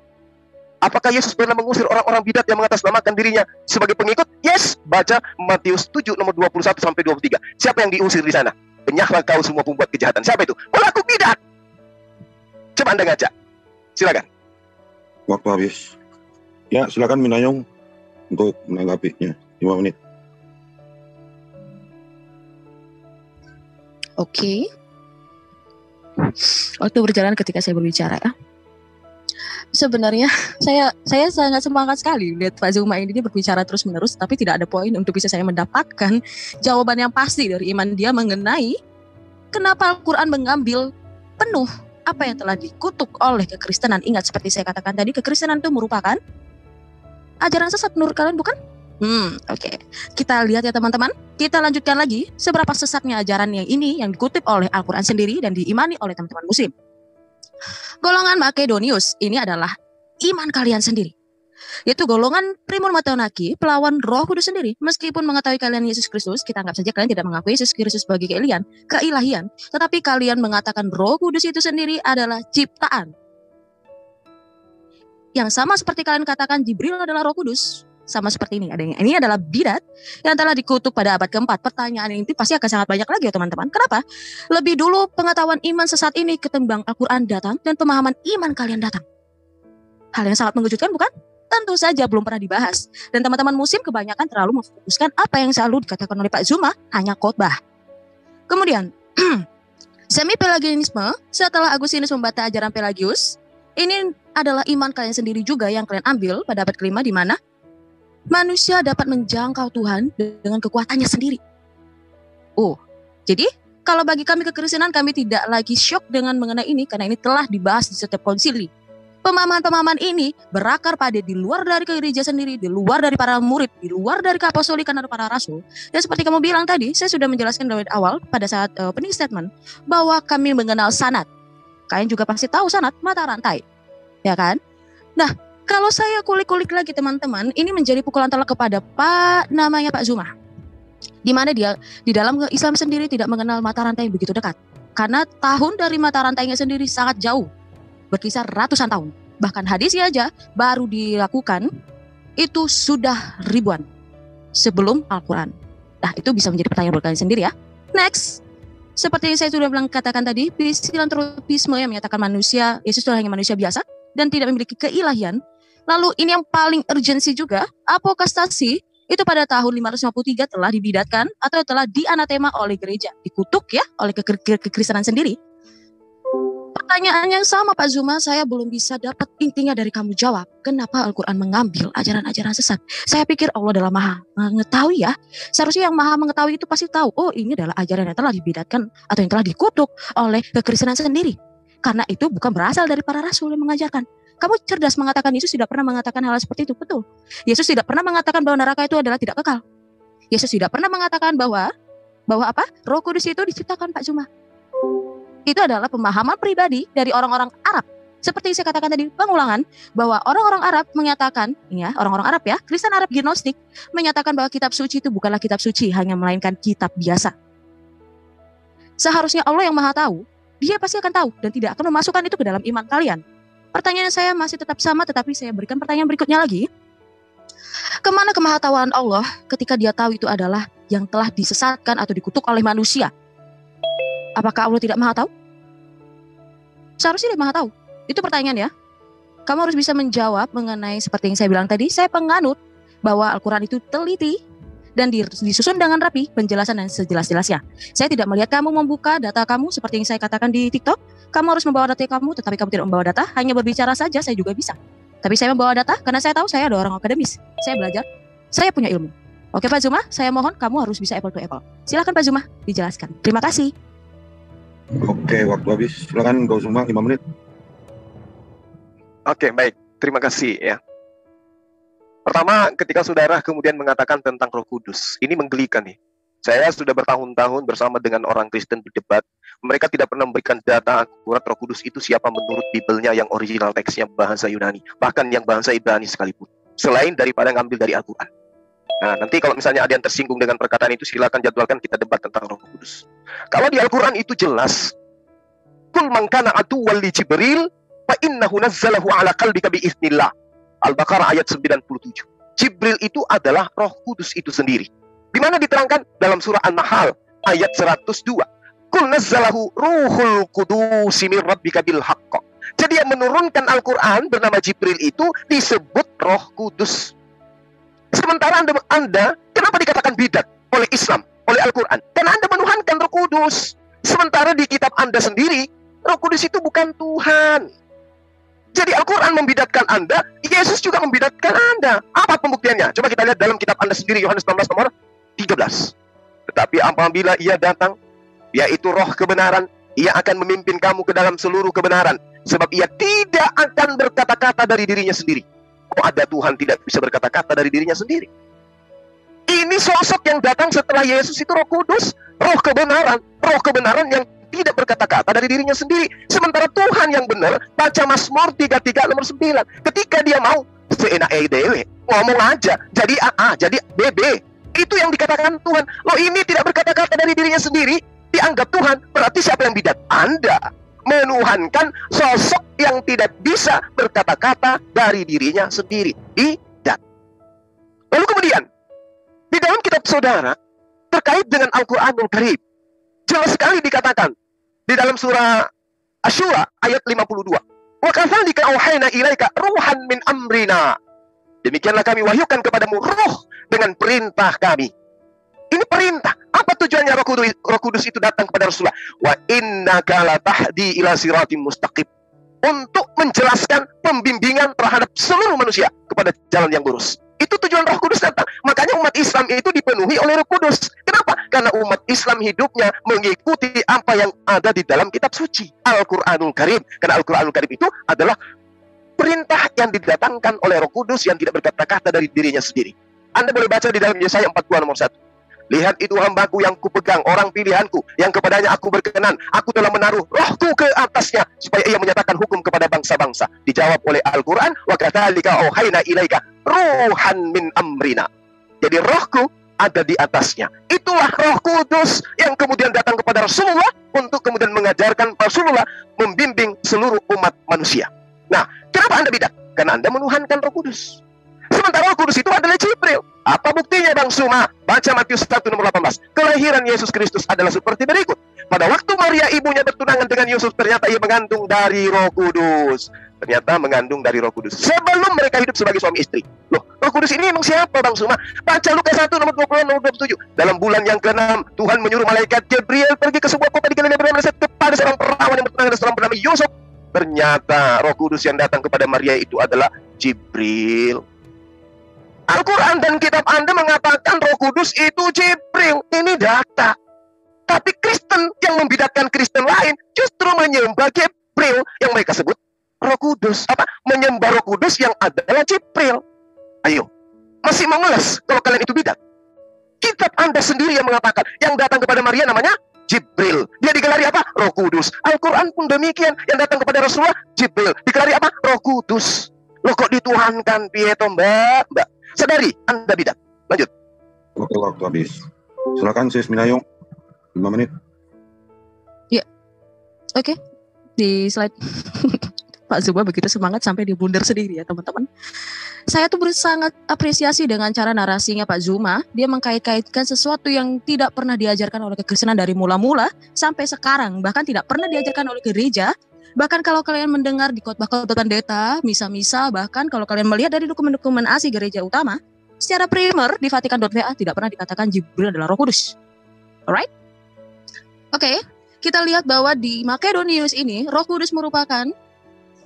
Apakah Yesus pernah mengusir orang-orang bidat yang mengatasnamakan dirinya sebagai pengikut? Yes, baca Matius 7 nomor 21 sampai 23. Siapa yang diusir di sana? Benyahlah kau semua pembuat kejahatan. Siapa itu? Pelaku bidat. Coba Anda ngaca. Silakan. Waktu habis. Ya, silakan Minayong untuk menanggapinya. 5 menit. Oke. Waktu berjalan ketika saya berbicara ya. Sebenarnya saya sangat semangat sekali lihat Pak Zuma ini berbicara terus menerus, tapi tidak ada poin untuk bisa saya mendapatkan jawaban yang pasti dari iman dia mengenai kenapa Al-Quran mengambil penuh apa yang telah dikutuk oleh kekristenan. Ingat seperti saya katakan tadi, kekristenan itu merupakan ajaran sesat menurut kalian, bukan? Oke. Kita lihat ya teman-teman. Kita lanjutkan lagi seberapa sesatnya ajaran yang ini yang dikutip oleh Al-Quran sendiri dan diimani oleh teman-teman muslim. Golongan Makedonius ini adalah iman kalian sendiri, yaitu golongan Primun Matonaki, pelawan Roh Kudus sendiri. Meskipun mengetahui kalian Yesus Kristus, kita anggap saja kalian tidak mengakui Yesus Kristus sebagai keilahian, tetapi kalian mengatakan Roh Kudus itu sendiri adalah ciptaan. Yang sama seperti kalian katakan Jibril adalah Roh Kudus. Sama seperti ini. Ini adalah bidat yang telah dikutuk pada abad keempat. Pertanyaan ini pasti akan sangat banyak lagi ya teman-teman. Kenapa? Lebih dulu pengetahuan iman sesat ini ketimbang Al-Quran datang dan pemahaman iman kalian datang. Hal yang sangat mengejutkan bukan? Tentu saja belum pernah dibahas. Dan teman-teman muslim kebanyakan terlalu memfokuskan apa yang selalu dikatakan oleh Pak Zuma hanya khotbah. Kemudian, semi-pelagianisme setelah Agustinus membantah ajaran Pelagius, ini adalah iman kalian sendiri juga yang kalian ambil pada abad kelima, di mana manusia dapat menjangkau Tuhan dengan kekuatannya sendiri. Jadi kalau bagi kami kekristenan, kami tidak lagi syok dengan mengenai ini karena ini telah dibahas di setiap konsili. Pemahaman-pemahaman ini berakar pada di luar dari gereja sendiri, di luar dari para murid, di luar dari keapostolikan atau para rasul. Dan seperti kamu bilang tadi, saya sudah menjelaskan dari awal pada saat opening statement bahwa kami mengenal sanad. Kalian juga pasti tahu sanad, mata rantai, ya kan? Nah, kalau saya kulik-kulik lagi teman-teman, ini menjadi pukulan telak kepada Pak Zuma. Di mana dia di dalam Islam sendiri tidak mengenal mata rantai yang begitu dekat. Karena tahun dari mata rantainya sendiri sangat jauh. Berkisar ratusan tahun. Bahkan hadisnya aja baru dilakukan itu sudah ribuan sebelum Al-Quran. Nah, itu bisa menjadi pertanyaan buat kalian sendiri ya. Next. Seperti yang saya sudah bilang katakan tadi, filantropisme yang menyatakan manusia, Yesus itu hanya manusia biasa dan tidak memiliki keilahian. Lalu ini yang paling urgensi juga, apokastasi itu pada tahun 553 telah dibidatkan atau telah dianatema oleh gereja, dikutuk ya oleh kekristenan sendiri. Pertanyaan yang sama Pak Zuma, saya belum bisa dapat intinya dari kamu jawab. Kenapa Al-Quran mengambil ajaran-ajaran sesat? Saya pikir Allah adalah maha mengetahui ya. Seharusnya yang maha mengetahui itu pasti tahu, ini adalah ajaran yang telah dibidatkan atau yang telah dikutuk oleh kekristenan sendiri. Karena itu bukan berasal dari para rasul yang mengajarkan. Kamu cerdas mengatakan Yesus tidak pernah mengatakan hal seperti itu, betul. Yesus tidak pernah mengatakan bahwa neraka itu adalah tidak kekal. Yesus tidak pernah mengatakan bahwa apa? Roh Kudus itu diciptakan Pak Zuma. Itu adalah pemahaman pribadi dari orang-orang Arab. Seperti saya katakan tadi, pengulangan bahwa orang-orang Arab menyatakan, ya, orang-orang Arab ya, Kristen Arab Gnostik menyatakan bahwa kitab suci itu bukanlah kitab suci, hanya melainkan kitab biasa. Seharusnya Allah yang Maha tahu, Dia pasti akan tahu dan tidak akan memasukkan itu ke dalam iman kalian. Pertanyaan saya masih tetap sama, tetapi saya berikan pertanyaan berikutnya lagi. Kemana kemahatauan Allah ketika Dia tahu itu adalah yang telah disesatkan atau dikutuk oleh manusia? Apakah Allah tidak maha tahu? Seharusnya Dia maha tahu. Itu pertanyaan ya. Kamu harus bisa menjawab mengenai seperti yang saya bilang tadi. Saya penganut bahwa Al-Quran itu teliti dan disusun dengan rapi penjelasan dan sejelas-jelasnya. Saya tidak melihat kamu membuka data kamu seperti yang saya katakan di TikTok. Kamu harus membawa data kamu, tetapi kamu tidak membawa data, hanya berbicara saja, saya juga bisa. Tapi saya membawa data karena saya tahu saya ada orang akademis. Saya belajar, saya punya ilmu. Oke Pak Zuma, saya mohon kamu harus bisa apple to apple. Silakan Pak Zuma, dijelaskan. Terima kasih. Oke, waktu habis. Silakan Pak Zuma, 5 menit. Oke, baik. Terima kasih ya. Pertama, ketika saudara kemudian mengatakan tentang Roh Kudus, ini menggelikan nih. Saya sudah bertahun-tahun bersama dengan orang Kristen berdebat. Mereka tidak pernah memberikan data akurat Roh Kudus itu siapa menurut Bibelnya yang original teksnya bahasa Yunani. Bahkan yang bahasa Ibrani sekalipun. Selain daripada ngambil dari Al-Quran. Nah, nanti kalau misalnya ada yang tersinggung dengan perkataan itu, silakan jadwalkan kita debat tentang Roh Kudus. Kalau di Al-Quran itu jelas. Kul man kana aduwwan li Jibril fa innahu nazzalahu ala qalbika bi idznillah. Al-Baqarah ayat 97. Jibril itu adalah Roh Kudus itu sendiri. Di mana diterangkan dalam surah An-Nahl ayat 102. Kul nazzalahu ruhul qudus min rabbika bil haqq. Jadi yang menurunkan Al-Quran bernama Jibril itu disebut Roh Kudus. Sementara Anda kenapa dikatakan bidat oleh Islam, oleh Al-Quran? Karena Anda menuhankan Roh Kudus. Sementara di kitab Anda sendiri, Roh Kudus itu bukan Tuhan. Jadi Al-Quran membidatkan Anda, Yesus juga membidatkan Anda. Apa pembuktiannya? Coba kita lihat dalam kitab Anda sendiri, Yohanes 16 nomor 13. Tetapi apabila ia datang, yaitu Roh kebenaran, ia akan memimpin kamu ke dalam seluruh kebenaran. Sebab ia tidak akan berkata-kata dari dirinya sendiri. Oh, ada Tuhan tidak bisa berkata-kata dari dirinya sendiri. Ini sosok yang datang setelah Yesus itu Roh Kudus, Roh kebenaran yang tidak berkata-kata dari dirinya sendiri. Sementara Tuhan yang benar, baca Mazmur 33 nomor 9. Ketika dia mau seenak dewe, ngomong aja, jadi AA, jadi BB. Itu yang dikatakan Tuhan. Loh, ini tidak berkata-kata dari dirinya sendiri, dianggap Tuhan. Berarti siapa yang bidat? Anda menuhankan sosok yang tidak bisa berkata-kata dari dirinya sendiri. Bidat. Lalu kemudian, di dalam kitab saudara, terkait dengan Al-Quranul Karim, jelas sekali dikatakan, di dalam surah Asy-Syura ayat 52. Wa kadzalika auhayna ilaika ruhan min amrina. Demikianlah kami wahyukan kepadamu roh dengan perintah kami. Ini perintah. Apa tujuannya Roh Kudus itu datang kepada Rasulullah? Wa innaka latahdi ila siratim mustaqim. Untuk menjelaskan pembimbingan terhadap seluruh manusia kepada jalan yang lurus. Itu tujuan Roh Kudus datang. Makanya umat Islam itu dipenuhi oleh Roh Kudus. Kenapa? Karena umat Islam hidupnya mengikuti apa yang ada di dalam kitab suci Al-Quranul Karim. Karena Al-Quranul Karim itu adalah perintah yang didatangkan oleh Roh Kudus yang tidak berkata-kata dari dirinya sendiri. Anda boleh baca di dalam Yesaya 42 nomor 1. Lihat itu hambaku yang kupegang, orang pilihanku, yang kepadanya aku berkenan. Aku telah menaruh rohku ke atasnya, supaya ia menyatakan hukum kepada bangsa-bangsa. Dijawab oleh Al-Quran, wa kadzalika auhayna ilaika ruhan min amrina. Jadi rohku ada di atasnya. Itulah Roh Kudus yang kemudian datang kepada Rasulullah untuk kemudian mengajarkan Rasulullah membimbing seluruh umat manusia. Nah, kenapa Anda bidat? Karena Anda menuhankan Roh Kudus. Sementara Roh Kudus itu adalah Jibril. Apa buktinya Bang Suma? Baca Matius 1 nomor 18. Kelahiran Yesus Kristus adalah seperti berikut. Pada waktu Maria ibunya bertunangan dengan Yusuf, ternyata ia mengandung dari Roh Kudus. Ternyata mengandung dari Roh Kudus. Sebelum mereka hidup sebagai suami istri. Loh, Roh Kudus ini memang siapa Bang Suma? Baca Lukas 1 nomor 20 nomor 27. Dalam bulan yang ke-6, Tuhan menyuruh malaikat Jibril pergi ke sebuah kota di Galilea bernama Nazaret kepada seorang perawan yang bertunangan dengan seorang bernama Yusuf. Ternyata Roh Kudus yang datang kepada Maria itu adalah Jibril. Al-Quran dan kitab Anda mengatakan Roh Kudus itu Jibril. Ini data. Tapi Kristen yang membidatkan Kristen lain justru menyembah Jibril yang mereka sebut Roh Kudus. Menyembah Roh Kudus yang adalah Jibril. Ayo, masih mau ngeles kalau kalian itu bidat? Kitab Anda sendiri yang mengatakan yang datang kepada Maria namanya Jibril. Dia digelari apa? Roh Kudus. Al-Quran pun demikian. Yang datang kepada Rasulullah Jibril. Digelari apa? Roh Kudus. Loh, kok dituhankan pieto mbak? Sadari, Anda bidat. Lanjut. Oke, waktu habis. Silakan Sis Minayung. 5 menit. Ya. Oke. Di slide Pak Zuba begitu semangat sampai dia bundar sendiri ya teman-teman. Saya tuh sangat apresiasi dengan cara narasinya Pak Zuma. Dia mengkait-kaitkan sesuatu yang tidak pernah diajarkan oleh kekristenan dari mula-mula sampai sekarang. Bahkan tidak pernah diajarkan oleh gereja. Bahkan kalau kalian mendengar di khotbah-khotbah pendeta, misa-misa, bahkan kalau kalian melihat dari dokumen-dokumen ASI gereja utama, secara primer di Vatikan.va tidak pernah dikatakan Jibril adalah Roh Kudus. Alright? Oke, kita lihat bahwa di Makedonius ini, Roh Kudus merupakan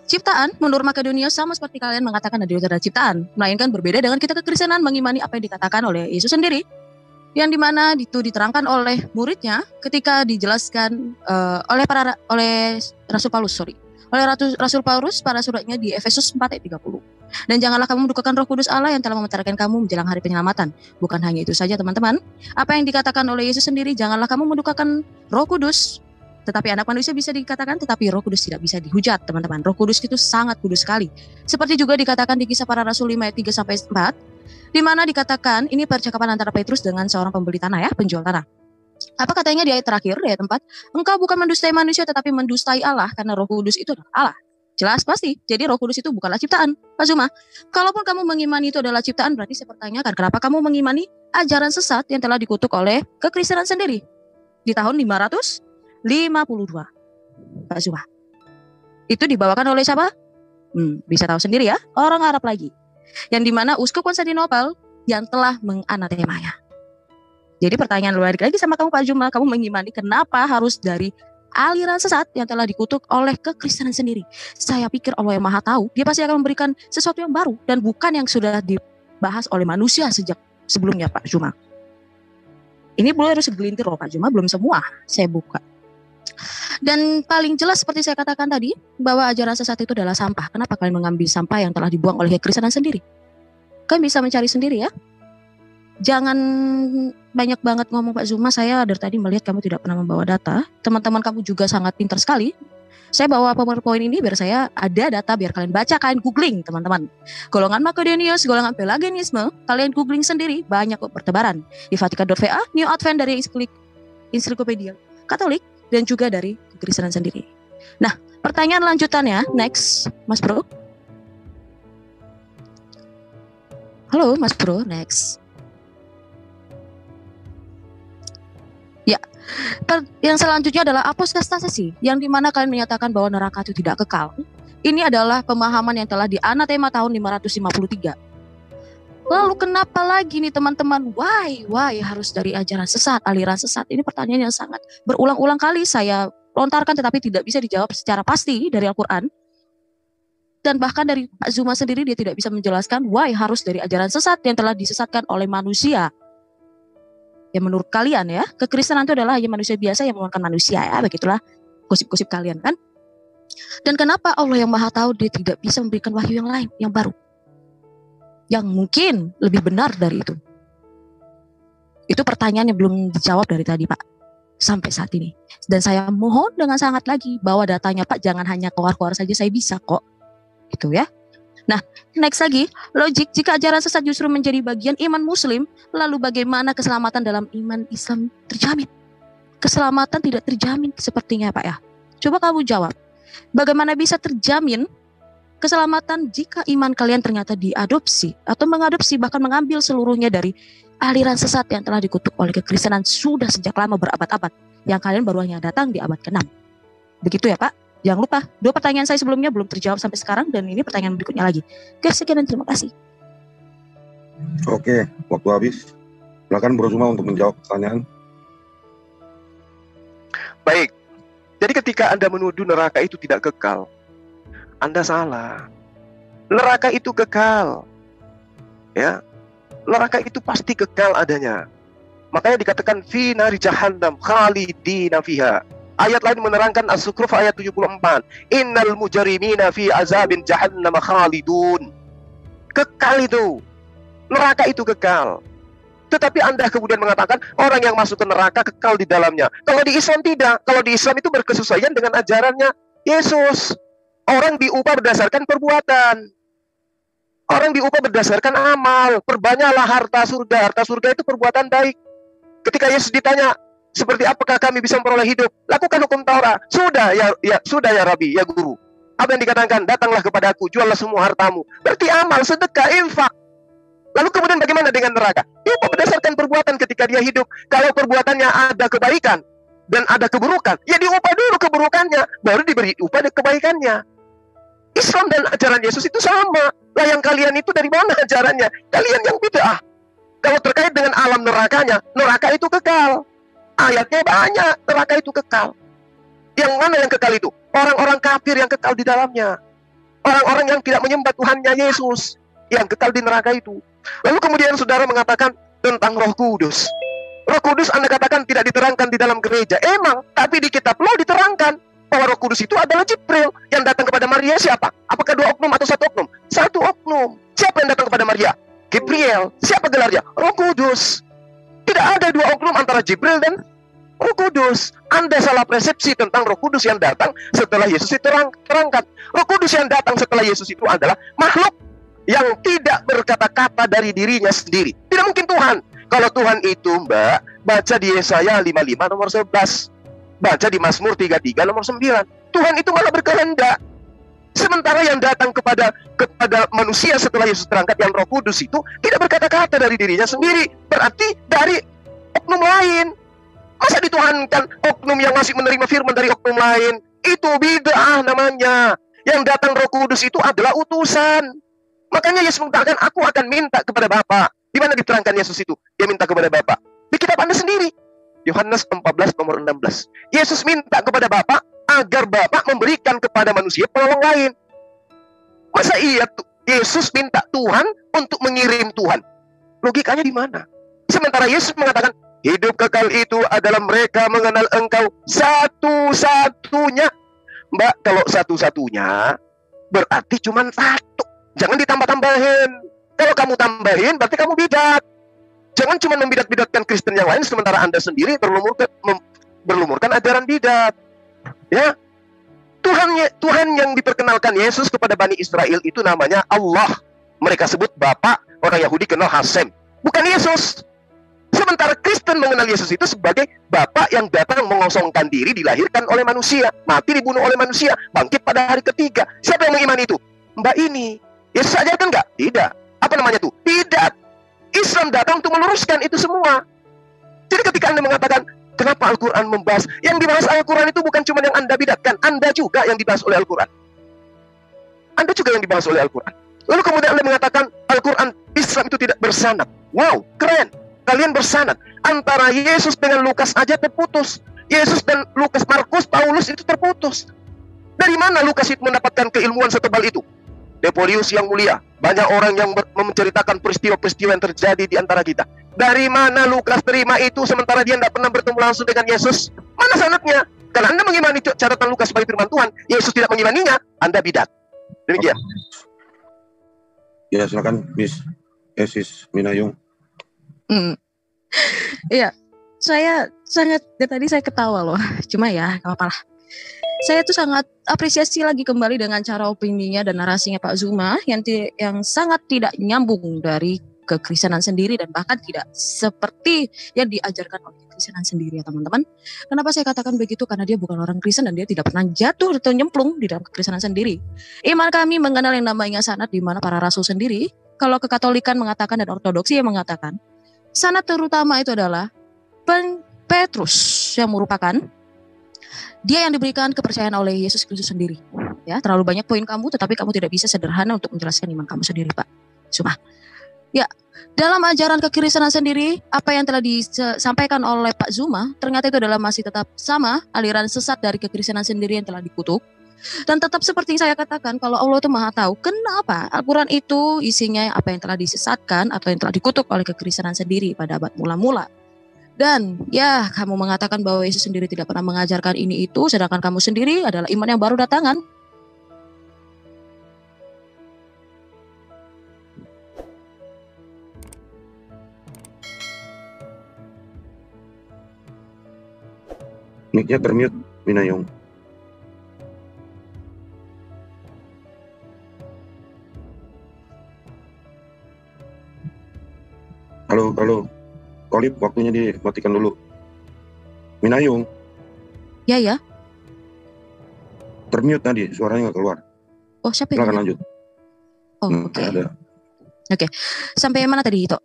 ciptaan. Menurut Makedonius sama seperti kalian mengatakan ada adalah ciptaan, melainkan berbeda dengan kita kekristenan mengimani apa yang dikatakan oleh Yesus sendiri. Yang dimana itu diterangkan oleh muridnya ketika dijelaskan oleh Rasul Paulus, oleh Rasul Paulus pada suratnya di Efesus 4 ayat 30. Dan janganlah kamu mendukakan Roh Kudus Allah yang telah memeteraikan kamu menjelang hari penyelamatan. Bukan hanya itu saja teman-teman, apa yang dikatakan oleh Yesus sendiri, janganlah kamu mendukakan Roh Kudus. Tetapi anak manusia bisa dikatakan, tetapi Roh Kudus tidak bisa dihujat, teman-teman. Roh Kudus itu sangat kudus sekali. Seperti juga dikatakan di Kisah Para Rasul 5 ayat 3-4, di mana dikatakan ini percakapan antara Petrus dengan seorang pembeli tanah ya, penjual tanah. Apa katanya di ayat terakhir, di ayat 4? Engkau bukan mendustai manusia tetapi mendustai Allah, karena Roh Kudus itu adalah Allah. Jelas pasti. Jadi Roh Kudus itu bukanlah ciptaan, Pak Zuma. Kalaupun kamu mengimani itu adalah ciptaan, berarti saya pertanyakan, kenapa kamu mengimani ajaran sesat yang telah dikutuk oleh kekristenan sendiri di tahun 552, Pak Zuma? Itu dibawakan oleh siapa? Bisa tahu sendiri ya, orang Arab lagi. Yang dimana Uskup Konstantinopel yang telah menganatemanya. Jadi pertanyaan balik lagi sama kamu Pak Zuma, kamu mengimani kenapa harus dari aliran sesat yang telah dikutuk oleh kekristenan sendiri? Saya pikir Allah yang Maha Tahu, Dia pasti akan memberikan sesuatu yang baru dan bukan yang sudah dibahas oleh manusia sejak sebelumnya, Pak Zuma. Ini boleh harus segelintir loh Pak Zuma, belum semua saya buka. Dan paling jelas seperti saya katakan tadi, bahwa ajaran sesat itu adalah sampah. Kenapa kalian mengambil sampah yang telah dibuang oleh kekristenan sendiri? Kalian bisa mencari sendiri ya. Jangan banyak banget ngomong Pak Zuma, saya dari tadi melihat kamu tidak pernah membawa data. Teman-teman kamu juga sangat pintar sekali. Saya bawa PowerPoint ini biar saya ada data, biar kalian baca, kalian googling teman-teman. Golongan Makedonius, golongan Pelagianisme, kalian googling sendiri, banyak kok bertebaran. Di Vatikan.va, New Advent dari Encyclopedia Katolik, dan juga dari kekristenan sendiri. Nah, pertanyaan lanjutannya, next, Mas Bro. Halo Mas Bro, next. Ya, yang selanjutnya adalah apostatasi, yang dimana kalian menyatakan bahwa neraka itu tidak kekal. Ini adalah pemahaman yang telah dianatema tahun 553. Lalu kenapa lagi nih teman-teman? Why harus dari ajaran sesat, aliran sesat? Ini pertanyaan yang sangat berulang-ulang kali saya lontarkan tetapi tidak bisa dijawab secara pasti dari Al-Quran. Dan bahkan dari Pak Zuma sendiri dia tidak bisa menjelaskan why harus dari ajaran sesat yang telah disesatkan oleh manusia. Ya menurut kalian ya, kekristenan itu adalah hanya manusia biasa yang mengeluarkan manusia ya, begitulah gosip-gosip kalian kan. Dan kenapa Allah yang Maha Tahu dia tidak bisa memberikan wahyu yang lain, yang baru, yang mungkin lebih benar dari itu? Itu pertanyaan yang belum dijawab dari tadi Pak, sampai saat ini. Dan saya mohon dengan sangat lagi, bahwa datanya Pak jangan hanya keluar-keluar saja, saya bisa kok. Itu ya. Nah, next lagi, logik jika ajaran sesat justru menjadi bagian iman muslim, lalu bagaimana keselamatan dalam iman Islam terjamin? Keselamatan tidak terjamin sepertinya Pak ya. Coba kamu jawab, bagaimana bisa terjamin keselamatan jika iman kalian ternyata diadopsi atau mengadopsi, bahkan mengambil seluruhnya dari aliran sesat yang telah dikutuk oleh kekristenan sudah sejak lama berabad-abad, yang kalian baru hanya datang di abad ke-6. Begitu ya Pak? Jangan lupa, 2 pertanyaan saya sebelumnya belum terjawab sampai sekarang, dan ini pertanyaan berikutnya lagi. Oke, sekian dan terima kasih. Oke, waktu habis. Silakan Bro Zuma untuk menjawab pertanyaan. Baik. Jadi ketika Anda menuduh neraka itu tidak kekal, Anda salah. Neraka itu kekal. Ya. Neraka itu pasti kekal adanya. Makanya dikatakan fi nari jahannam khalidina fiha. Ayat lain menerangkan As-Zukhruf ayat 74. Innal mujrimina fi azabin jahannam khalidun. Kekal itu. Neraka itu kekal. Tetapi Anda kemudian mengatakan orang yang masuk ke neraka kekal di dalamnya. Kalau di Islam tidak. Kalau di Islam itu berkesesuaian dengan ajarannya Yesus. Orang diupah berdasarkan perbuatan. Orang diupah berdasarkan amal. Perbanyaklah harta surga. Harta surga itu perbuatan baik. Ketika Yesus ditanya, seperti apakah kami bisa memperoleh hidup? Lakukan hukum Taurat. Sudah ya Rabi, ya guru. Apa yang dikatakan? Datanglah kepadaku, juallah semua hartamu. Berarti amal, sedekah, infak. Lalu kemudian bagaimana dengan neraka? Diupah berdasarkan perbuatan ketika dia hidup. Kalau perbuatannya ada kebaikan dan ada keburukan, ya diupah dulu keburukannya, baru diberi upah kebaikannya. Islam dan ajaran Yesus itu sama. Lah yang kalian itu dari mana ajarannya? Kalian yang bid'ah. Kalau terkait dengan alam nerakanya, neraka itu kekal. Ayatnya banyak, neraka itu kekal. Yang mana yang kekal itu? Orang-orang kafir yang kekal di dalamnya. Orang-orang yang tidak menyembah Tuhannya Yesus yang kekal di neraka itu. Lalu kemudian saudara mengatakan tentang Roh Kudus. Roh Kudus Anda katakan tidak diterangkan di dalam gereja. Emang, tapi di kitab Law diterangkan. bahwa Roh Kudus itu adalah Jibril. Yang datang kepada Maria siapa? Apakah 2 oknum atau 1 oknum? 1 oknum. Siapa yang datang kepada Maria? Gabriel. Siapa gelarnya? Roh Kudus. Tidak ada 2 oknum antara Jibril dan Roh Kudus. Anda salah persepsi tentang Roh Kudus yang datang setelah Yesus terangkat. Roh Kudus yang datang setelah Yesus itu adalah makhluk yang tidak berkata-kata dari dirinya sendiri. Tidak mungkin Tuhan. Kalau Tuhan itu, Mbak, baca di Yesaya 55 nomor 11. Baca di Mazmur 33 nomor 9. Tuhan itu malah berkehendak. Sementara yang datang kepada manusia setelah Yesus terangkat, yang Roh Kudus itu tidak berkata-kata dari dirinya sendiri. Berarti dari oknum lain. Masa dituhankan oknum yang masih menerima firman dari oknum lain? Itu bid'ah namanya. Yang datang Roh Kudus itu adalah utusan. Makanya Yesus mengatakan, aku akan minta kepada Bapa. Di mana diterangkan Yesus itu? Dia minta kepada Bapa. Di kitab Anda sendiri. Yohanes 14 nomor 16. Yesus minta kepada Bapa agar Bapa memberikan kepada manusia penolong lain. Masa iya Yesus minta Tuhan untuk mengirim Tuhan? Logikanya di mana? Sementara Yesus mengatakan, hidup kekal itu adalah mereka mengenal Engkau satu-satunya. Mbak, kalau satu-satunya berarti cuma 1. Jangan ditambah-tambahin. Kalau kamu tambahin, berarti kamu bidat. Jangan cuma membidat-bidatkan Kristen yang lain, sementara Anda sendiri berlumurkan ajaran bidat. Ya, Tuhan yang diperkenalkan Yesus kepada Bani Israel itu namanya Allah. Mereka sebut Bapa, orang Yahudi kenal Hasem. Bukan Yesus. Sementara Kristen mengenal Yesus itu sebagai Bapa yang datang mengosongkan diri, dilahirkan oleh manusia, mati dibunuh oleh manusia, bangkit pada hari ketiga. Siapa yang mengimani itu? Mbak ini. Yesus ajarkan nggak? Tidak. Apa namanya itu? Tidak. Islam datang untuk meluruskan itu semua. Jadi ketika Anda mengatakan, kenapa Al-Quran membahas? Yang dibahas Al-Quran itu bukan cuma yang Anda bidatkan. Anda juga yang dibahas oleh Al-Quran. Anda juga yang dibahas oleh Al-Quran. Lalu kemudian Anda mengatakan, Al-Quran Islam itu tidak bersanad. Wow, keren. Kalian bersanad. Antara Yesus dengan Lukas aja terputus. Yesus dan Lukas, Markus, Paulus itu terputus. Dari mana Lukas itu mendapatkan keilmuan setebal itu? Depolius yang mulia, banyak orang yang menceritakan peristiwa-peristiwa yang terjadi di antara kita. Dari mana Lukas terima itu sementara dia tidak pernah bertemu langsung dengan Yesus? Mana sanadnya? Kalau Anda mengimani catatan Lukas sebagai firman Tuhan, Yesus tidak mengimaninya, Anda bidat. Demikian. Ya, silakan Miss Esis Minayung. Iya, saya sangat dari tadi saya ketawa loh. Cuma ya, gak apa-apa lah. Saya tuh sangat apresiasi lagi kembali dengan cara opininya dan narasinya Pak Zuma yang sangat tidak nyambung dari kekristenan sendiri dan bahkan tidak seperti yang diajarkan oleh kekristenan sendiri ya teman-teman. Kenapa saya katakan begitu? Karena dia bukan orang Kristen dan dia tidak pernah jatuh atau nyemplung di dalam kekristenan sendiri. Iman kami mengenal yang namanya sanad di mana para rasul sendiri, kalau kekatolikan mengatakan dan ortodoksi yang mengatakan, sanad terutama itu adalah Petrus yang merupakan dia yang diberikan kepercayaan oleh Yesus Kristus sendiri. Ya, terlalu banyak poin kamu, tetapi kamu tidak bisa sederhana untuk menjelaskan iman kamu sendiri, Pak. Cuma, ya, dalam ajaran kekristenan sendiri, apa yang telah disampaikan oleh Pak Zuma, ternyata itu adalah masih tetap sama aliran sesat dari kekristenan sendiri yang telah dikutuk. Dan tetap seperti saya katakan, kalau Allah itu maha tahu, kenapa Al-Quran itu isinya apa yang telah disesatkan atau yang telah dikutuk oleh kekristenan sendiri pada abad mula-mula. Dan ya, kamu mengatakan bahwa Yesus sendiri tidak pernah mengajarkan ini itu, sedangkan kamu sendiri adalah iman yang baru datangan. Mic-nya termute, Minayung. Halo. Kolip, waktunya dimatikan dulu. Minayung. Ya. Termute tadi, suaranya nggak keluar. Oh, siapa yang silakan lanjut. Oh, oke. Ada. Oke. Sampai mana tadi, Ito?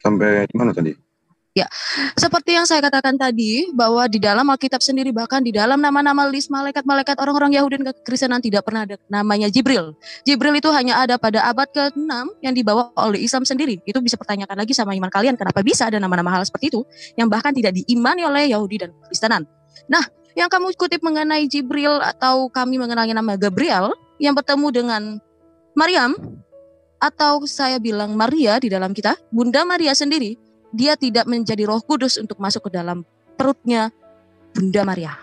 Sampai mana tadi? Ya, seperti yang saya katakan tadi, bahwa di dalam Alkitab sendiri, bahkan di dalam nama-nama list malaikat-malaikat orang-orang Yahudi dan kekristenan tidak pernah ada namanya Jibril. Jibril itu hanya ada pada abad ke-6 yang dibawa oleh Islam sendiri. Itu bisa pertanyakan lagi sama iman kalian, kenapa bisa ada nama-nama hal seperti itu, yang bahkan tidak diimani oleh Yahudi dan kekristenan. Nah, yang kamu kutip mengenai Jibril atau kami mengenalnya nama Gabriel, yang bertemu dengan Maryam, atau saya bilang Maria di dalam kita, Bunda Maria sendiri, dia tidak menjadi Roh Kudus untuk masuk ke dalam perutnya Bunda Maria.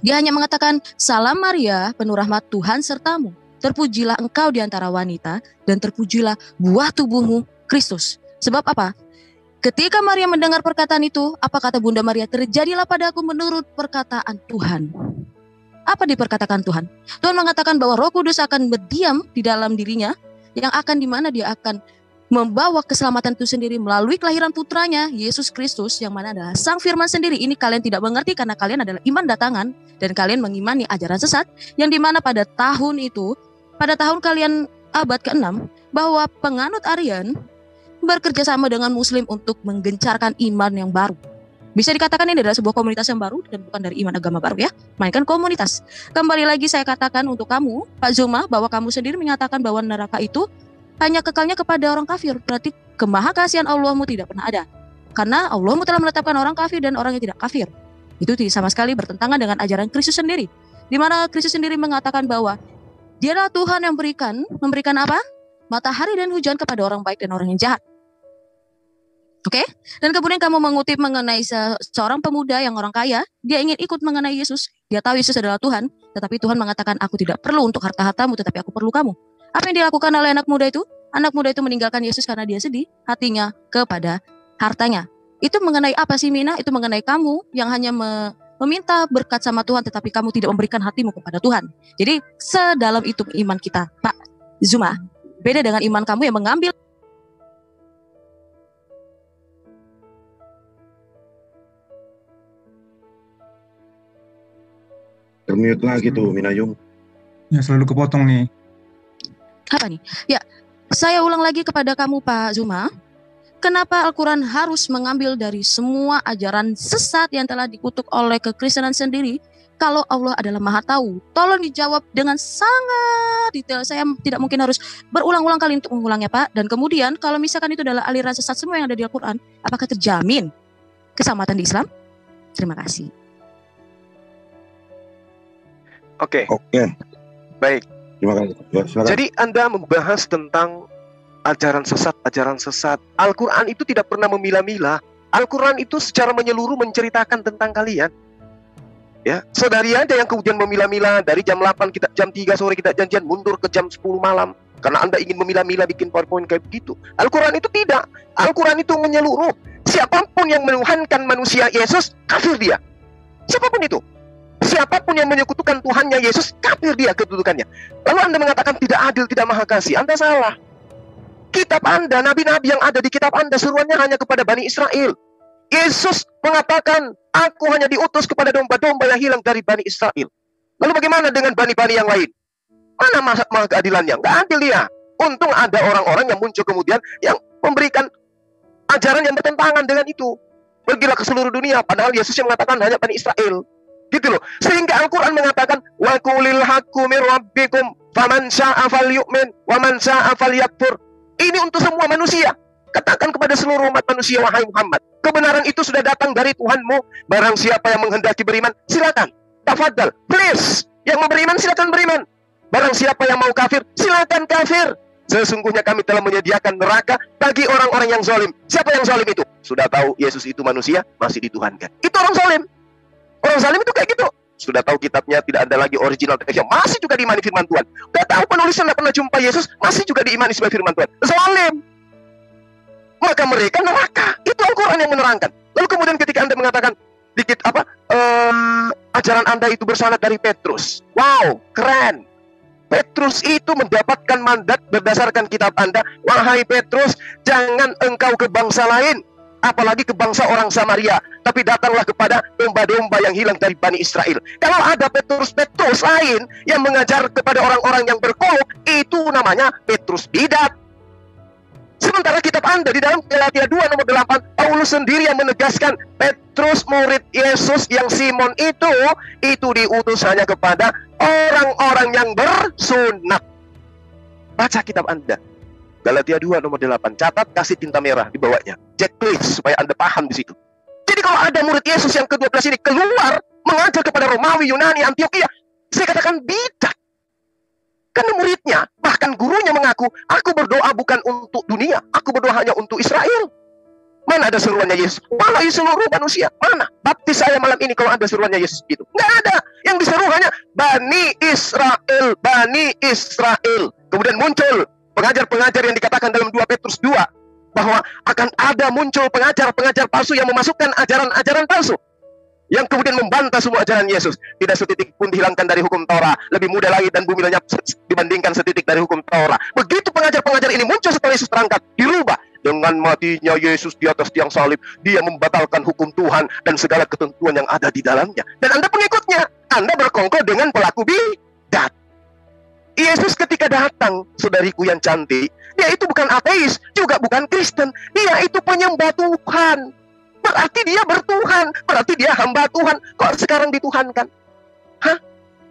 Dia hanya mengatakan, "Salam Maria, penuh rahmat Tuhan sertamu. Terpujilah engkau di antara wanita, dan terpujilah buah tubuhmu, Kristus." Sebab apa? Ketika Maria mendengar perkataan itu, apa kata Bunda Maria? "Terjadilah padaku menurut perkataan Tuhan." Apa diperkatakan Tuhan? Tuhan mengatakan bahwa Roh Kudus akan berdiam di dalam dirinya, yang akan di mana dia akan membawa keselamatan itu sendiri melalui kelahiran putranya, Yesus Kristus, yang mana adalah Sang Firman sendiri. Ini kalian tidak mengerti karena kalian adalah iman datangan, dan kalian mengimani ajaran sesat, yang di mana pada tahun itu, pada tahun kalian abad ke-6, bahwa penganut Aryan bekerja sama dengan Muslim untuk menggencarkan iman yang baru. Bisa dikatakan ini adalah sebuah komunitas yang baru dan bukan dari iman agama baru ya, melainkan komunitas. Kembali lagi saya katakan untuk kamu, Pak Zuma, bahwa kamu sendiri menyatakan bahwa neraka itu hanya kekalnya kepada orang kafir. Berarti kemahakasihan Allahmu tidak pernah ada. Karena Allahmu telah menetapkan orang kafir dan orang yang tidak kafir. Itu sama sekali bertentangan dengan ajaran Kristus sendiri. Di mana Kristus sendiri mengatakan bahwa Dialah Tuhan yang memberikan apa? Matahari dan hujan kepada orang baik dan orang yang jahat. Oke? Dan kemudian kamu mengutip mengenai seorang pemuda yang orang kaya, dia ingin ikut mengenai Yesus. Dia tahu Yesus adalah Tuhan, tetapi Tuhan mengatakan, "Aku tidak perlu untuk harta-hartamu, tetapi aku perlu kamu." Apa yang dilakukan oleh anak muda itu? Anak muda itu meninggalkan Yesus karena dia sedih hatinya kepada hartanya. Itu mengenai apa sih, Mina? Itu mengenai kamu yang hanya meminta berkat sama Tuhan, tetapi kamu tidak memberikan hatimu kepada Tuhan. Jadi sedalam itu iman kita, Pak Zuma. Beda dengan iman kamu yang mengambil. Termute lagi tuh Minayung. Ya selalu kepotong nih. Apa nih? Ya, saya ulang lagi kepada kamu Pak Zuma. Kenapa Al-Quran harus mengambil dari semua ajaran sesat yang telah dikutuk oleh kekristenan sendiri, kalau Allah adalah Maha Tahu? Tolong dijawab dengan sangat detail. Saya tidak mungkin harus berulang-ulang kali untuk mengulangnya, Pak. Dan kemudian kalau misalkan itu adalah aliran sesat semua yang ada di Al-Quran, apakah terjamin keselamatan di Islam? Terima kasih. Oke. Baik. Terima kasih. Ya, silakan. Jadi Anda membahas tentang ajaran sesat. Al-Quran itu tidak pernah memilah-milah. Al-Quran itu secara menyeluruh menceritakan tentang kalian. Ya, saudari aja yang kemudian memilah-milah, dari jam 8 kita, jam 3 sore kita janjian mundur ke jam 10 malam karena Anda ingin memilah-milah bikin PowerPoint kayak begitu. Al-Quran itu tidak. Al-Quran itu menyeluruh. Siapapun yang menuhankan manusia Yesus, kafir dia. Siapapun itu. Siapapun yang menyekutukan Tuhannya Yesus, kafir dia kedudukannya. Lalu Anda mengatakan tidak adil, tidak maha kasih. Anda salah. Kitab Anda, nabi-nabi yang ada di kitab Anda, suruhannya hanya kepada Bani Israel. Yesus mengatakan, "Aku hanya diutus kepada domba-domba yang hilang dari Bani Israel." Lalu bagaimana dengan bani-bani yang lain? Mana maha keadilannya? Nggak adil dia. Untung ada orang-orang yang muncul kemudian yang memberikan ajaran yang bertentangan dengan itu. Pergilah ke seluruh dunia, padahal Yesus yang mengatakan hanya Bani Israel. Gitu loh. Sehingga Al-Quran mengatakan, "Wa qulil haqqu mir rabbikum faman syaa'a falyu'min wa man syaa'a falyakfur." Ini untuk semua manusia. Katakan kepada seluruh umat manusia, wahai Muhammad, kebenaran itu sudah datang dari Tuhanmu. Barang siapa yang menghendaki beriman, silakan. Tafadhal, please. Yang mau beriman, silakan beriman. Barang siapa yang mau kafir, silakan kafir. Sesungguhnya kami telah menyediakan neraka bagi orang-orang yang zalim. Siapa yang zalim itu? Sudah tahu Yesus itu manusia, masih dituhankan. Itu orang zalim. Orang zalim itu kayak gitu. Sudah tahu kitabnya tidak ada lagi original teksnya, masih juga diimani firman Tuhan. Sudah tahu penulisnya tidak pernah jumpa Yesus, masih juga diimani sebagai firman Tuhan. Zalim. Maka mereka neraka. Itu Al-Quran yang menerangkan. Lalu kemudian ketika Anda mengatakan dikit ajaran Anda itu bersanad dari Petrus. Wow, keren. Petrus itu mendapatkan mandat berdasarkan kitab Anda. Wahai Petrus, jangan engkau ke bangsa lain, apalagi ke bangsa orang Samaria, tapi datanglah kepada domba-domba yang hilang dari Bani Israel. Kalau ada Petrus lain yang mengajar kepada orang-orang yang berkolok, itu namanya Petrus bidat. Sementara kitab Anda di dalam Galatia 2 nomor 8, Paulus sendiri yang menegaskan Petrus murid Yesus yang Simon itu diutus hanya kepada orang-orang yang bersunat. Baca kitab Anda. Galatia 2 nomor 8. Catat, kasih tinta merah di bawahnya. Checklist supaya Anda paham di situ. Jadi kalau ada murid Yesus yang ke-12 ini keluar mengajar kepada Romawi, Yunani, Antioquia, saya katakan bidat. Karena muridnya, bahkan gurunya mengaku, aku berdoa bukan untuk dunia, aku berdoa hanya untuk Israel. Mana ada seruannya Yesus? Malah seluruh manusia. Mana? Baptis saya malam ini kalau ada seruannya Yesus itu. Nggak ada. Yang diseru hanya Bani Israel, Bani Israel. Kemudian muncul pengajar-pengajar yang dikatakan dalam 2 Petrus 2 bahwa akan ada muncul pengajar-pengajar palsu yang memasukkan ajaran-ajaran palsu, yang kemudian membantah semua ajaran Yesus. Tidak setitik pun dihilangkan dari hukum Taurat. Lebih mudah langit dan bumi lenyap dibandingkan setitik dari hukum Taurat. Begitu pengajar-pengajar ini muncul setelah Yesus terangkat, dirubah. Dengan matinya Yesus di atas tiang salib, dia membatalkan hukum Tuhan dan segala ketentuan yang ada di dalamnya. Dan Anda pengikutnya, Anda berkongkol dengan pelaku bidat. Yesus ketika datang, saudariku yang cantik, dia itu bukan ateis, juga bukan Kristen. Dia itu penyembah Tuhan. Berarti dia bertuhan, berarti dia hamba Tuhan. Kok sekarang dituhankan? Hah?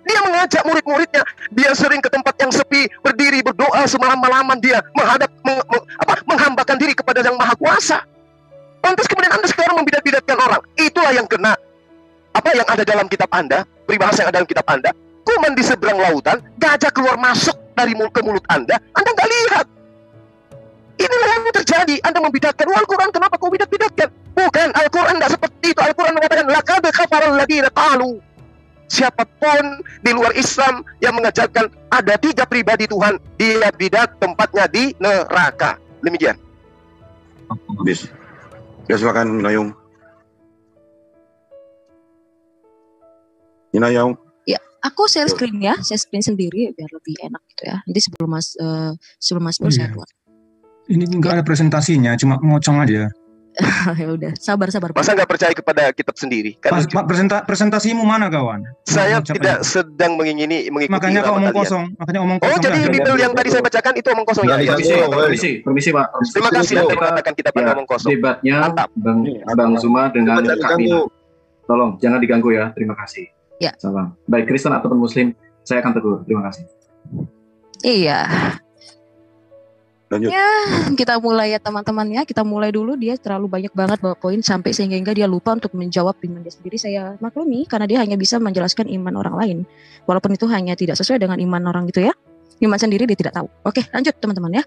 Dia mengajak murid-muridnya, dia sering ke tempat yang sepi, berdiri berdoa semalam-malaman, dia menghambakan diri kepada Yang Maha Kuasa. Lantas kemudian Anda sekarang membidat-bidatkan orang. Itulah yang kena. Apa yang ada dalam kitab Anda, peribahasa yang ada dalam kitab Anda, kuman di seberang lautan, gajah keluar masuk dari ke mulut Anda nggak lihat. Inilah yang terjadi. Anda membidatkan. Al-Quran kenapa kau bidat-bidatkan? Bukan, Al-Quran tidak seperti itu. Al-Quran mengatakan laqad kafara alladziina qalu. Siapapun di luar Islam yang mengajarkan ada 3 pribadi Tuhan, dia bidat, tempatnya di neraka. Demikian. Habis. Ya silakan Minayung. Minayung. Ya, aku share screen ya, share screen sendiri biar lebih enak gitu ya. Nanti sebelum Mas Pur saya buat. Ini enggak ada presentasinya, cuma ngocong aja. Ya udah, sabar. Masa nggak percaya kepada kitab sendiri? Kan Pak, presentasimu mana kawan? Saya tidak sedang mengikuti. Makanya kau omong kosong. Oh, jadi Bible yang tadi saya bacakan itu omong kosong ya? Permisi Pak. Terima kasih Anda mengatakan kitab Anda omong kosong. Debatnya Bang Zuma dengan Kak Mina. Tolong jangan diganggu ya. Terima kasih. Ya. Salam. Baik Kristen ataupun Muslim, saya akan tegur. Terima kasih. Iya. Lanjut. Ya, kita mulai ya teman-teman ya. Kita mulai dulu, dia terlalu banyak banget bawa poin sampai sehingga dia lupa untuk menjawab iman dia sendiri. Saya maklumi karena dia hanya bisa menjelaskan iman orang lain. Walaupun itu hanya tidak sesuai dengan iman orang gitu ya. Iman sendiri dia tidak tahu. Oke, lanjut teman-teman ya.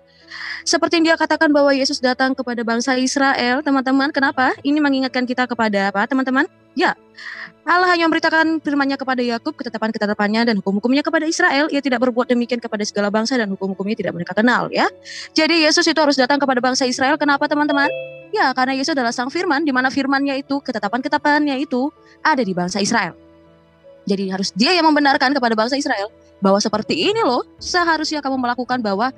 Seperti yang dia katakan bahwa Yesus datang kepada bangsa Israel, teman-teman. Kenapa? Ini mengingatkan kita kepada apa, teman-teman? Ya, Allah hanya memberitakan firman-Nya kepada Yakub, ketetapan-ketetapannya dan hukum-hukumnya kepada Israel. Ia tidak berbuat demikian kepada segala bangsa dan hukum-hukumnya tidak mereka kenal ya. Jadi Yesus itu harus datang kepada bangsa Israel. Kenapa teman-teman? Ya, karena Yesus adalah sang firman, di mana firman-Nya itu, ketetapan-ketetapannya itu ada di bangsa Israel. Jadi harus dia yang membenarkan kepada bangsa Israel bahwa seperti ini loh, seharusnya kamu melakukan bahwa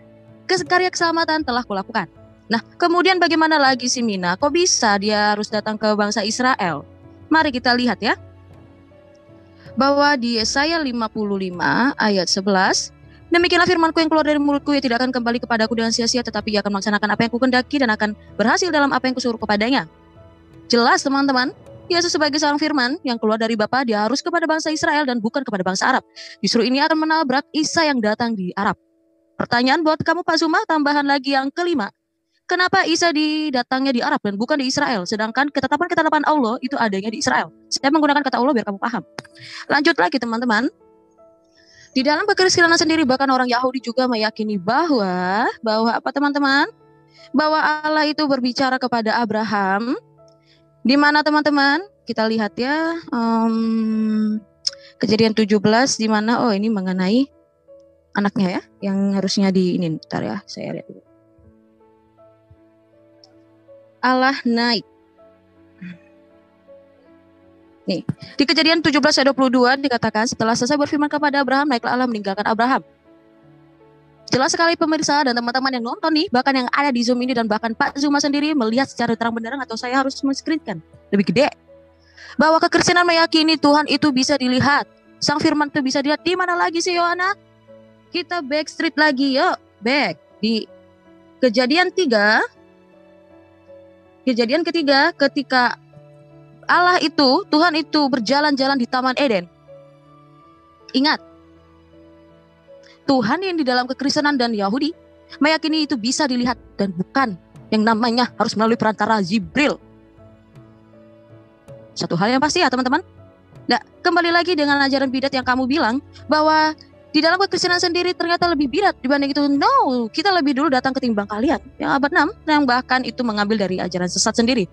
karya keselamatan telah kulakukan. Nah, kemudian bagaimana lagi si Mina? Kok bisa dia harus datang ke bangsa Israel? Mari kita lihat ya. Bahwa di Yesaya 55 ayat 11, demikianlah firmanku yang keluar dari mulutku, ia tidak akan kembali kepadaku dengan sia-sia, tetapi ia akan melaksanakan apa yang kukendaki dan akan berhasil dalam apa yang kusuruh kepadanya. Jelas teman-teman, Yesus sebagai seorang firman yang keluar dari Bapa, dia harus kepada bangsa Israel dan bukan kepada bangsa Arab. Justru ini akan menabrak Isa yang datang di Arab. Pertanyaan buat kamu Pak Zuma, tambahan lagi yang kelima. Kenapa Isa didatangnya di Arab dan bukan di Israel? Sedangkan ketetapan-ketetapan Allah itu adanya di Israel. Saya menggunakan kata Allah biar kamu paham. Lanjut lagi teman-teman. Di dalam kekristenan sendiri bahkan orang Yahudi juga meyakini bahwa apa teman-teman? Bahwa Allah itu berbicara kepada Abraham. Di mana teman-teman? Kita lihat ya. Kejadian 17 di mana ini mengenai anaknya ya, yang harusnya bentar ya, saya lihat dulu. Allah naik. Nih, di Kejadian 17 ayat 22 dikatakan setelah selesai berfirman kepada Abraham, naiklah Allah meninggalkan Abraham. Jelas sekali pemirsa dan teman-teman yang nonton nih, bahkan yang ada di Zoom ini dan bahkan Pak Zuma sendiri melihat secara terang benderang atau saya harus men-screenkan lebih gede. Bahwa kekristenan meyakini Tuhan itu bisa dilihat. Sang firman itu bisa dilihat. Di mana lagi sih Yohana? Kita backstreet lagi yuk. Back. Di Kejadian 3. Kejadian ketiga ketika Allah itu, Tuhan itu berjalan-jalan di Taman Eden. Ingat. Tuhan yang di dalam kekristenan dan Yahudi meyakini itu bisa dilihat dan bukan yang namanya harus melalui perantara Jibril. Satu hal yang pasti ya teman-teman. Nah, kembali lagi dengan ajaran bidat yang kamu bilang bahwa Di dalam kekristenan sendiri ternyata lebih bidat dibanding itu. No, kita lebih dulu datang ketimbang kalian. Yang abad 6, yang bahkan itu mengambil dari ajaran sesat sendiri.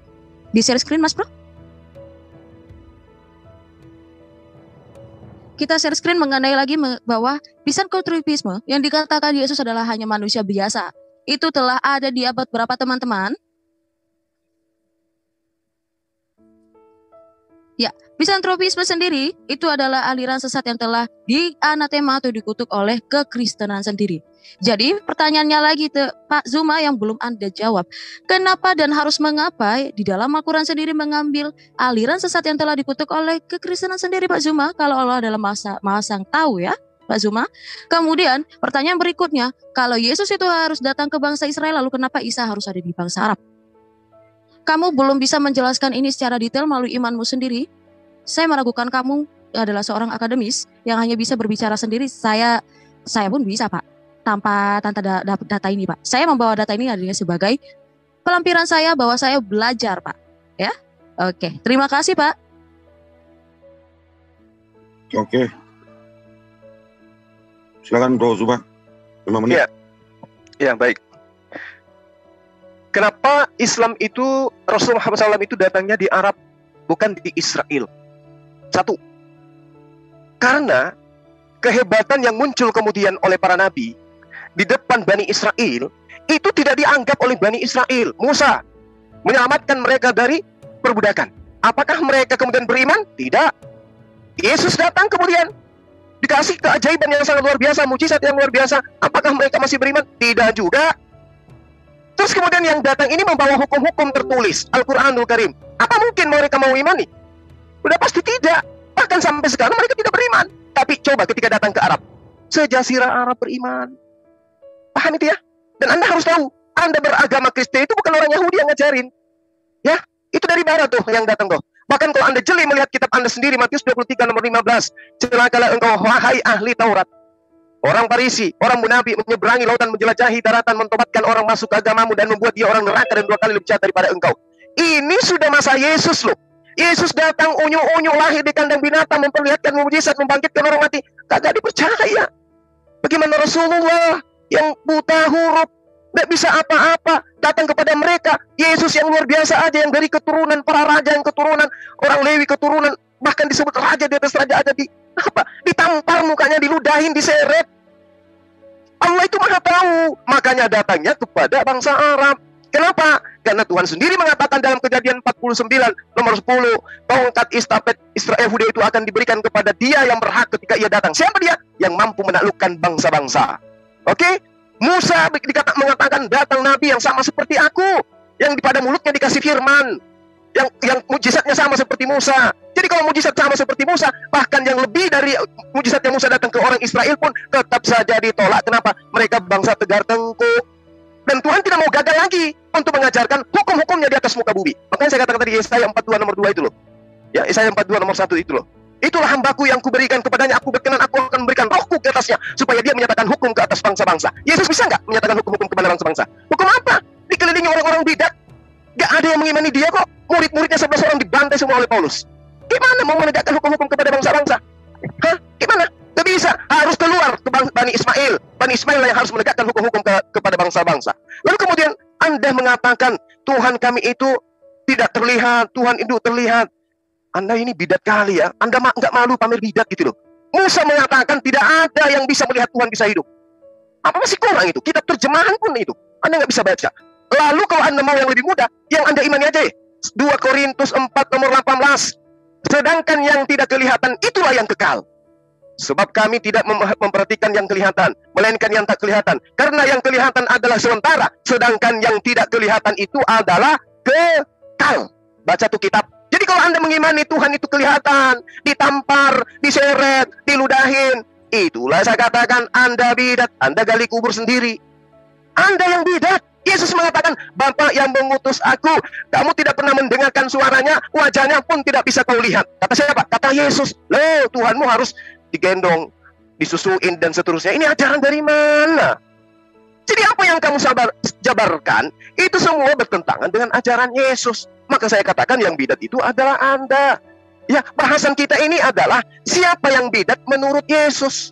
Di share screen, Mas Bro. Kita share screen mengenai lagi bahwa Pisantropisme yang dikatakan Yesus adalah hanya manusia biasa. Itu telah ada di abad berapa, teman-teman? Ya, Pisantropisme sendiri itu adalah aliran sesat yang telah dianatema atau dikutuk oleh kekristenan sendiri. Jadi pertanyaannya lagi Pak Zuma yang belum Anda jawab. Kenapa dan harus mengapa di dalam Al-Quran sendiri mengambil aliran sesat yang telah dikutuk oleh kekristenan sendiri, Pak Zuma? Kalau Allah adalah Maha yang tahu ya, Pak Zuma. Kemudian pertanyaan berikutnya, kalau Yesus itu harus datang ke bangsa Israel, lalu kenapa Isa harus ada di bangsa Arab? Kamu belum bisa menjelaskan ini secara detail melalui imanmu sendiri. Saya meragukan kamu adalah seorang akademis yang hanya bisa berbicara sendiri. Saya pun bisa, Pak, tanpa data ini, Pak. Saya membawa data ini adalah sebagai pelampiran saya bahwa saya belajar, Pak. Ya, oke. Terima kasih, Pak. Oke. Silakan Bro Zuma. 5 menit. Ya, baik. Kenapa Islam itu, Rasulullah SAW itu datangnya di Arab, bukan di Israel? Satu, karena kehebatan yang muncul kemudian oleh para nabi di depan Bani Israel, itu tidak dianggap oleh Bani Israel. Musa menyelamatkan mereka dari perbudakan. Apakah mereka kemudian beriman? Tidak. Yesus datang kemudian, dikasih keajaiban yang sangat luar biasa, mujizat yang luar biasa. Apakah mereka masih beriman? Tidak juga. Terus kemudian yang datang ini membawa hukum-hukum tertulis, Al-Quranul Karim. Apa mungkin mereka mau imani? Udah pasti tidak. Bahkan sampai sekarang mereka tidak beriman. Tapi coba ketika datang ke Arab, sejazirah Arab beriman. Paham itu ya? Dan Anda harus tahu, Anda beragama Kristen itu bukan orang Yahudi yang ngajarin. Ya, itu dari barat tuh yang datang tuh. Bahkan kalau Anda jeli melihat kitab Anda sendiri, Matius 23 nomor 15, celakalah engkau wahai ahli Taurat, orang Farisi, orang munafik, menyeberangi lautan, menjelajahi daratan, mentobatkan orang masuk ke agamamu dan membuat dia orang neraka dan 2 kali lebih jahat daripada engkau. Ini sudah masa Yesus loh. Yesus datang unyu-unyu, lahir di kandang binatang, memperlihatkan mujizat, membangkitkan orang mati. Kagak dipercaya. Bagaimana Rasulullah yang buta huruf, tidak bisa apa-apa, datang kepada mereka. Yesus yang luar biasa aja, yang dari keturunan para raja, yang keturunan orang Lewi, keturunan bahkan disebut raja di atas raja, ada ditampar mukanya, diludahin, diseret. Allah itu maha tahu, makanya datangnya kepada bangsa Arab. Kenapa? Karena Tuhan sendiri mengatakan dalam Kejadian 49 nomor 10, tongkat estafet Israel Yehuda itu akan diberikan kepada dia yang berhak ketika ia datang. Siapa dia? Yang mampu menaklukkan bangsa-bangsa. Oke? Musa mengatakan datang nabi yang sama seperti aku, yang pada mulutnya dikasih firman, yang mujizatnya sama seperti Musa. Jadi kalau mujizat sama seperti Musa, bahkan yang lebih dari mujizat yang Musa datang ke orang Israel pun tetap saja ditolak. Kenapa? Mereka bangsa tegar tengkuk. Dan Tuhan tidak mau gagal lagi untuk mengajarkan hukum-hukumnya di atas muka bumi. Makanya saya katakan tadi Yesaya 42 nomor 2 itu loh. Ya, Yesaya 42 nomor 1 itu loh. Itulah hambaku yang kuberikan kepadanya, aku berkenan, aku akan memberikan rohku ke atasnya, supaya dia menyatakan hukum ke atas bangsa-bangsa. Yesus bisa nggak menyatakan hukum-hukum kepada bangsa-bangsa? Hukum apa? Dikelilingi orang-orang bidat. Gak ada yang mengimani dia kok. Murid-muridnya 11 orang dibantai semua oleh Paulus. Gimana mau menegakkan hukum-hukum kepada bangsa-bangsa? Hah? Gimana? Gak bisa. Harus keluar ke Bani Ismail. Bani Ismail yang harus menegakkan hukum-hukum kepada bangsa-bangsa. Lalu kemudian Anda mengatakan Tuhan kami itu tidak terlihat, Tuhan itu terlihat. Anda ini bidat kali ya. Anda nggak malu pamer bidat gitu loh. Musa mengatakan tidak ada yang bisa melihat Tuhan bisa hidup. Apa masih kurang itu? Kitab terjemahan pun itu Anda nggak bisa baca. Lalu kalau Anda mau yang lebih mudah, yang Anda imani aja ya. 2 Korintus 4 nomor 18. Sedangkan yang tidak kelihatan itulah yang kekal. Sebab kami tidak memperhatikan yang kelihatan, melainkan yang tak kelihatan. Karena yang kelihatan adalah sementara, sedangkan yang tidak kelihatan itu adalah kekal. Baca tuh kitab. Jadi kalau Anda mengimani Tuhan itu kelihatan, ditampar, diseret, diludahin, itulah saya katakan Anda bidat, Anda gali kubur sendiri. Anda yang bidat. Yesus mengatakan, Bapa yang mengutus aku, kamu tidak pernah mendengarkan suaranya, wajahnya pun tidak bisa kau lihat. Kata siapa? Kata Yesus. Loh, Tuhanmu harus digendong, disusuin dan seterusnya. Ini ajaran dari mana? Jadi apa yang kamu jabarkan itu semua bertentangan dengan ajaran Yesus. Maka saya katakan yang bidat itu adalah Anda. Ya, bahasan kita ini adalah siapa yang bidat menurut Yesus.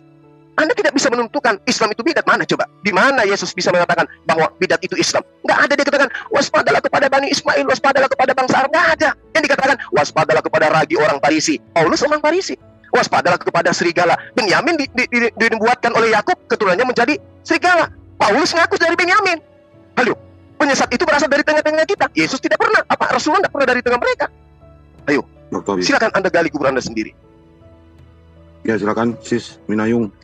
Anda tidak bisa menentukan Islam itu bidat. Mana coba? Di mana Yesus bisa mengatakan bahwa bidat itu Islam? Nggak ada. Dia katakan waspadalah kepada Bani Ismail, waspadalah kepada bangsa Arab. Nggak ada. Yang dikatakan waspadalah kepada ragi orang Parisi. Paulus orang Parisi. Waspadalah kepada serigala. Benyamin dibuatkan oleh Yakub, keturunannya menjadi serigala. Paulus ngaku dari Benyamin. Halo, penyesat itu berasal dari tengah-tengah kita. Yesus tidak pernah. Apa Rasulullah tidak pernah dari tengah mereka? Ayo, silakan Anda gali kubur Anda sendiri. Ya silakan Sis Minayung.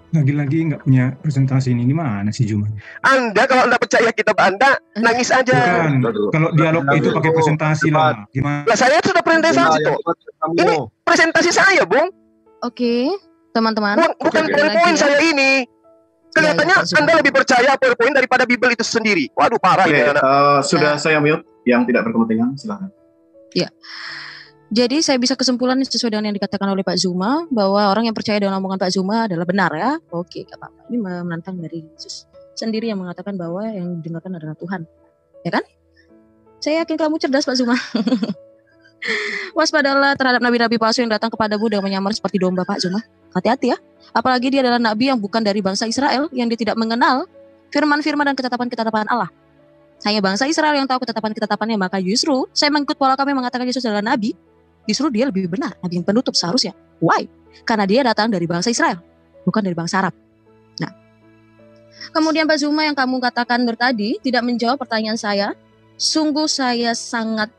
Lagi-lagi nggak punya presentasi ini, gimana sih Juma? Anda kalau Anda percaya kitab Anda, nangis aja. Bukan, kalau dialog itu pakai presentasi lah. Gimana? Lah saya sudah presentasi tuh. Ini presentasi saya, Bung. Oke, teman-teman. Bukan PowerPoint saya ini. Kelihatannya Anda lebih percaya PowerPoint daripada Bible itu sendiri. Waduh, parah ini anak. Sudah saya mute yang tidak berkepentingan, silakan. Ya. Jadi saya bisa kesimpulan sesuai dengan yang dikatakan oleh Pak Zuma bahwa orang yang percaya dengan omongan Pak Zuma adalah benar ya. Oke, gak apa-apa. Ini menantang dari Yesus sendiri yang mengatakan bahwa yang didengarkan adalah Tuhan. Ya kan? Saya yakin kamu cerdas Pak Zuma. Waspadalah terhadap nabi-nabi palsu yang datang kepadamu dengan menyamar seperti domba Pak Zuma. Hati-hati ya. Apalagi dia adalah nabi yang bukan dari bangsa Israel, yang dia tidak mengenal firman-firman dan ketetapan-ketetapan Allah. Hanya bangsa Israel yang tahu ketetapan-ketetapannya, maka justru saya mengikut pola kami mengatakan Yesus adalah nabi. Justru dia lebih benar, nabi yang penutup seharusnya. Why? Karena dia datang dari bangsa Israel, bukan dari bangsa Arab. Nah, kemudian Pak Zuma yang kamu katakan tadi tidak menjawab pertanyaan saya. Sungguh saya sangat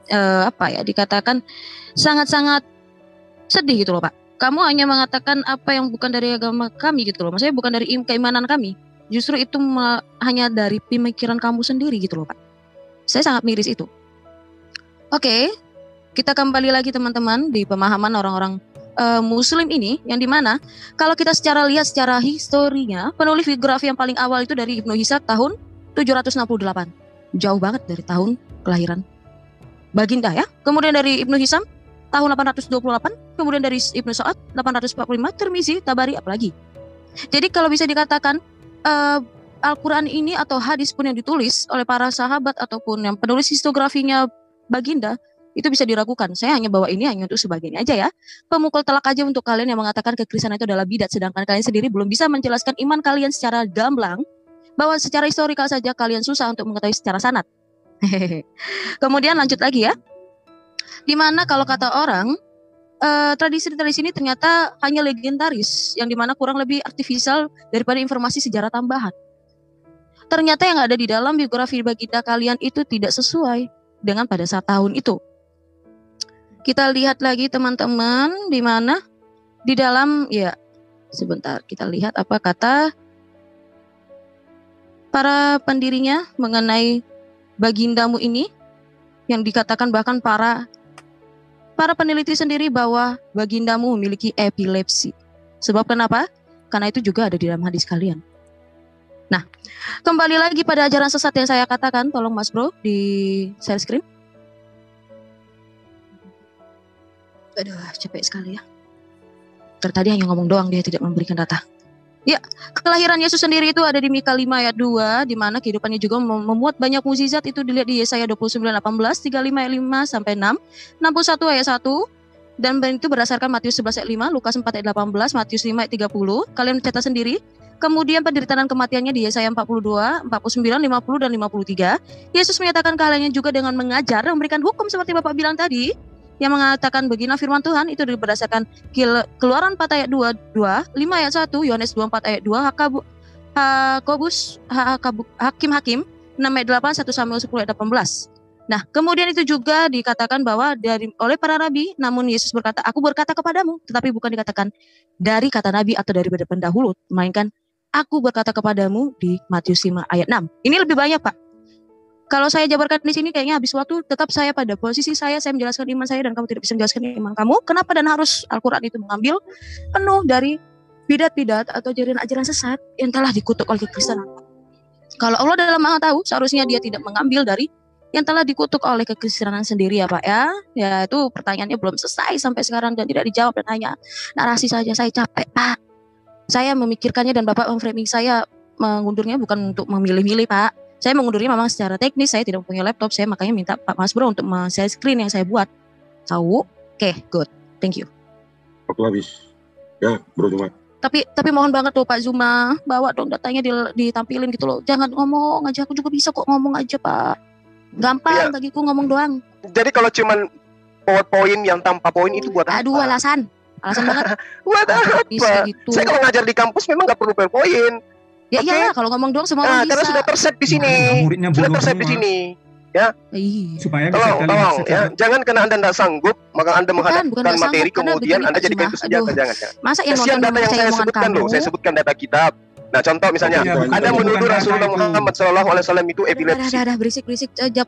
dikatakan sangat-sangat sedih gitu loh Pak. Kamu hanya mengatakan apa yang bukan dari agama kami gitu loh. Maksudnya bukan dari keimanan kami. Justru itu hanya dari pemikiran kamu sendiri gitu loh Pak. Saya sangat miris itu. Oke. Kita kembali lagi teman-teman di pemahaman orang-orang Muslim ini, yang dimana kalau kita lihat secara historinya, penulis biografi yang paling awal itu dari Ibnu Hisham tahun 768, jauh banget dari tahun kelahiran Baginda ya. Kemudian dari Ibnu Hisham tahun 828, kemudian dari Ibnu Sa'ad 845, Tirmizi, Tabari, apalagi. Jadi kalau bisa dikatakan Al-Quran ini atau hadis pun yang ditulis oleh para sahabat ataupun yang penulis historiografinya Baginda, itu bisa diragukan. Saya hanya bawa ini hanya untuk sebagian aja ya. Pemukul telak aja untuk kalian yang mengatakan kekristenan itu adalah bidat, sedangkan kalian sendiri belum bisa menjelaskan iman kalian secara gamblang, bahwa secara historikal saja kalian susah untuk mengetahui secara sanad. Kemudian lanjut lagi ya. Dimana kalau kata orang, tradisi-tradisi ini ternyata hanya legendaris, yang dimana kurang lebih artifisial daripada informasi sejarah tambahan. Ternyata yang ada di dalam biografi Baginda kalian itu tidak sesuai dengan pada saat tahun itu. Kita lihat lagi teman-teman, di mana di dalam, ya sebentar kita lihat apa kata para pendirinya mengenai bagindamu ini, yang dikatakan bahkan para peneliti sendiri bahwa bagindamu memiliki epilepsi. Sebab kenapa? Karena itu juga ada di dalam hadis kalian. Nah, kembali lagi pada ajaran sesat yang saya katakan, tolong Mas Bro di share screen. Aduh, capek sekali ya. Tadi hanya ngomong doang, dia tidak memberikan data. Ya, kelahiran Yesus sendiri itu ada di Mika 5 ayat 2, di mana kehidupannya juga memuat banyak mukjizat. Itu dilihat di Yesaya 29:18, 35 ayat 5 sampai 6, 61 ayat 1, dan itu berdasarkan Matius 11 ayat 5, Lukas 4 ayat 18, Matius 5 ayat 30. Kalian catat sendiri. Kemudian penderitaan dan kematiannya di Yesaya 42, 49, 50, dan 53. Yesus menyatakan keahliannya juga dengan mengajar dan memberikan hukum seperti Bapak bilang tadi, yang mengatakan begini firman Tuhan itu berdasarkan Keluaran 4 ayat 2, 5 ayat 1, Yohanes 24 ayat 2, Hakim 6 ayat 8, 1 Samuel 10 ayat 18. Nah, kemudian itu juga dikatakan bahwa oleh para nabi, namun Yesus berkata, aku berkata kepadamu, tetapi bukan dikatakan dari kata nabi atau dari pendahulu, melainkan aku berkata kepadamu di Matius 5 ayat 6. Ini lebih banyak, Pak. Kalau saya jabarkan di sini kayaknya habis waktu. Tetap saya pada posisi saya menjelaskan iman saya dan kamu tidak bisa menjelaskan iman kamu. Kenapa dan harus Al-Quran itu mengambil penuh dari bidat-bidat atau ajaran sesat yang telah dikutuk oleh kekristenan. Kalau Allah dalam Maha Tahu, seharusnya dia tidak mengambil dari yang telah dikutuk oleh kekristenan sendiri ya Pak ya. Ya itu pertanyaannya belum selesai sampai sekarang dan tidak dijawab, dan hanya narasi saja. Saya capek Pak. Saya memikirkannya dan Bapak memframing saya mengundurnya bukan untuk memilih-milih Pak. Saya mengundurnya memang secara teknis, saya tidak punya laptop, saya makanya minta Pak Mas Bro untuk share screen yang saya buat. Tahu? Oke, good. Thank you. Waktu habis. Ya, Bro Juma. Tapi mohon banget tuh Pak Zuma, bawa dong datanya ditampilin gitu loh. Jangan ngomong aja, aku juga bisa kok ngomong aja Pak. Gampang bagiku ngomong doang. Jadi kalau cuman poin yang tanpa poin itu buat apa? Aduh, alasan banget. Buat apa? Gitu. Saya kalau ngajar di kampus memang nggak perlu poin. Ya iyalah, kalau ngomong doang semua orang bisa. Karena sudah tersep di sini. Sudah tersep di sini. Ya, supaya tolong ya, jangan karena Anda tidak sanggup maka Anda menghadapkan materi kemudian Anda jadikan itu senjata. Jangan. Masa yang kesian data yang saya sebutkan loh, saya sebutkan data kitab. Nah, contoh misalnya, Anda menuduh Rasulullah Muhammad SAW itu epilepsi. Dah, berisik.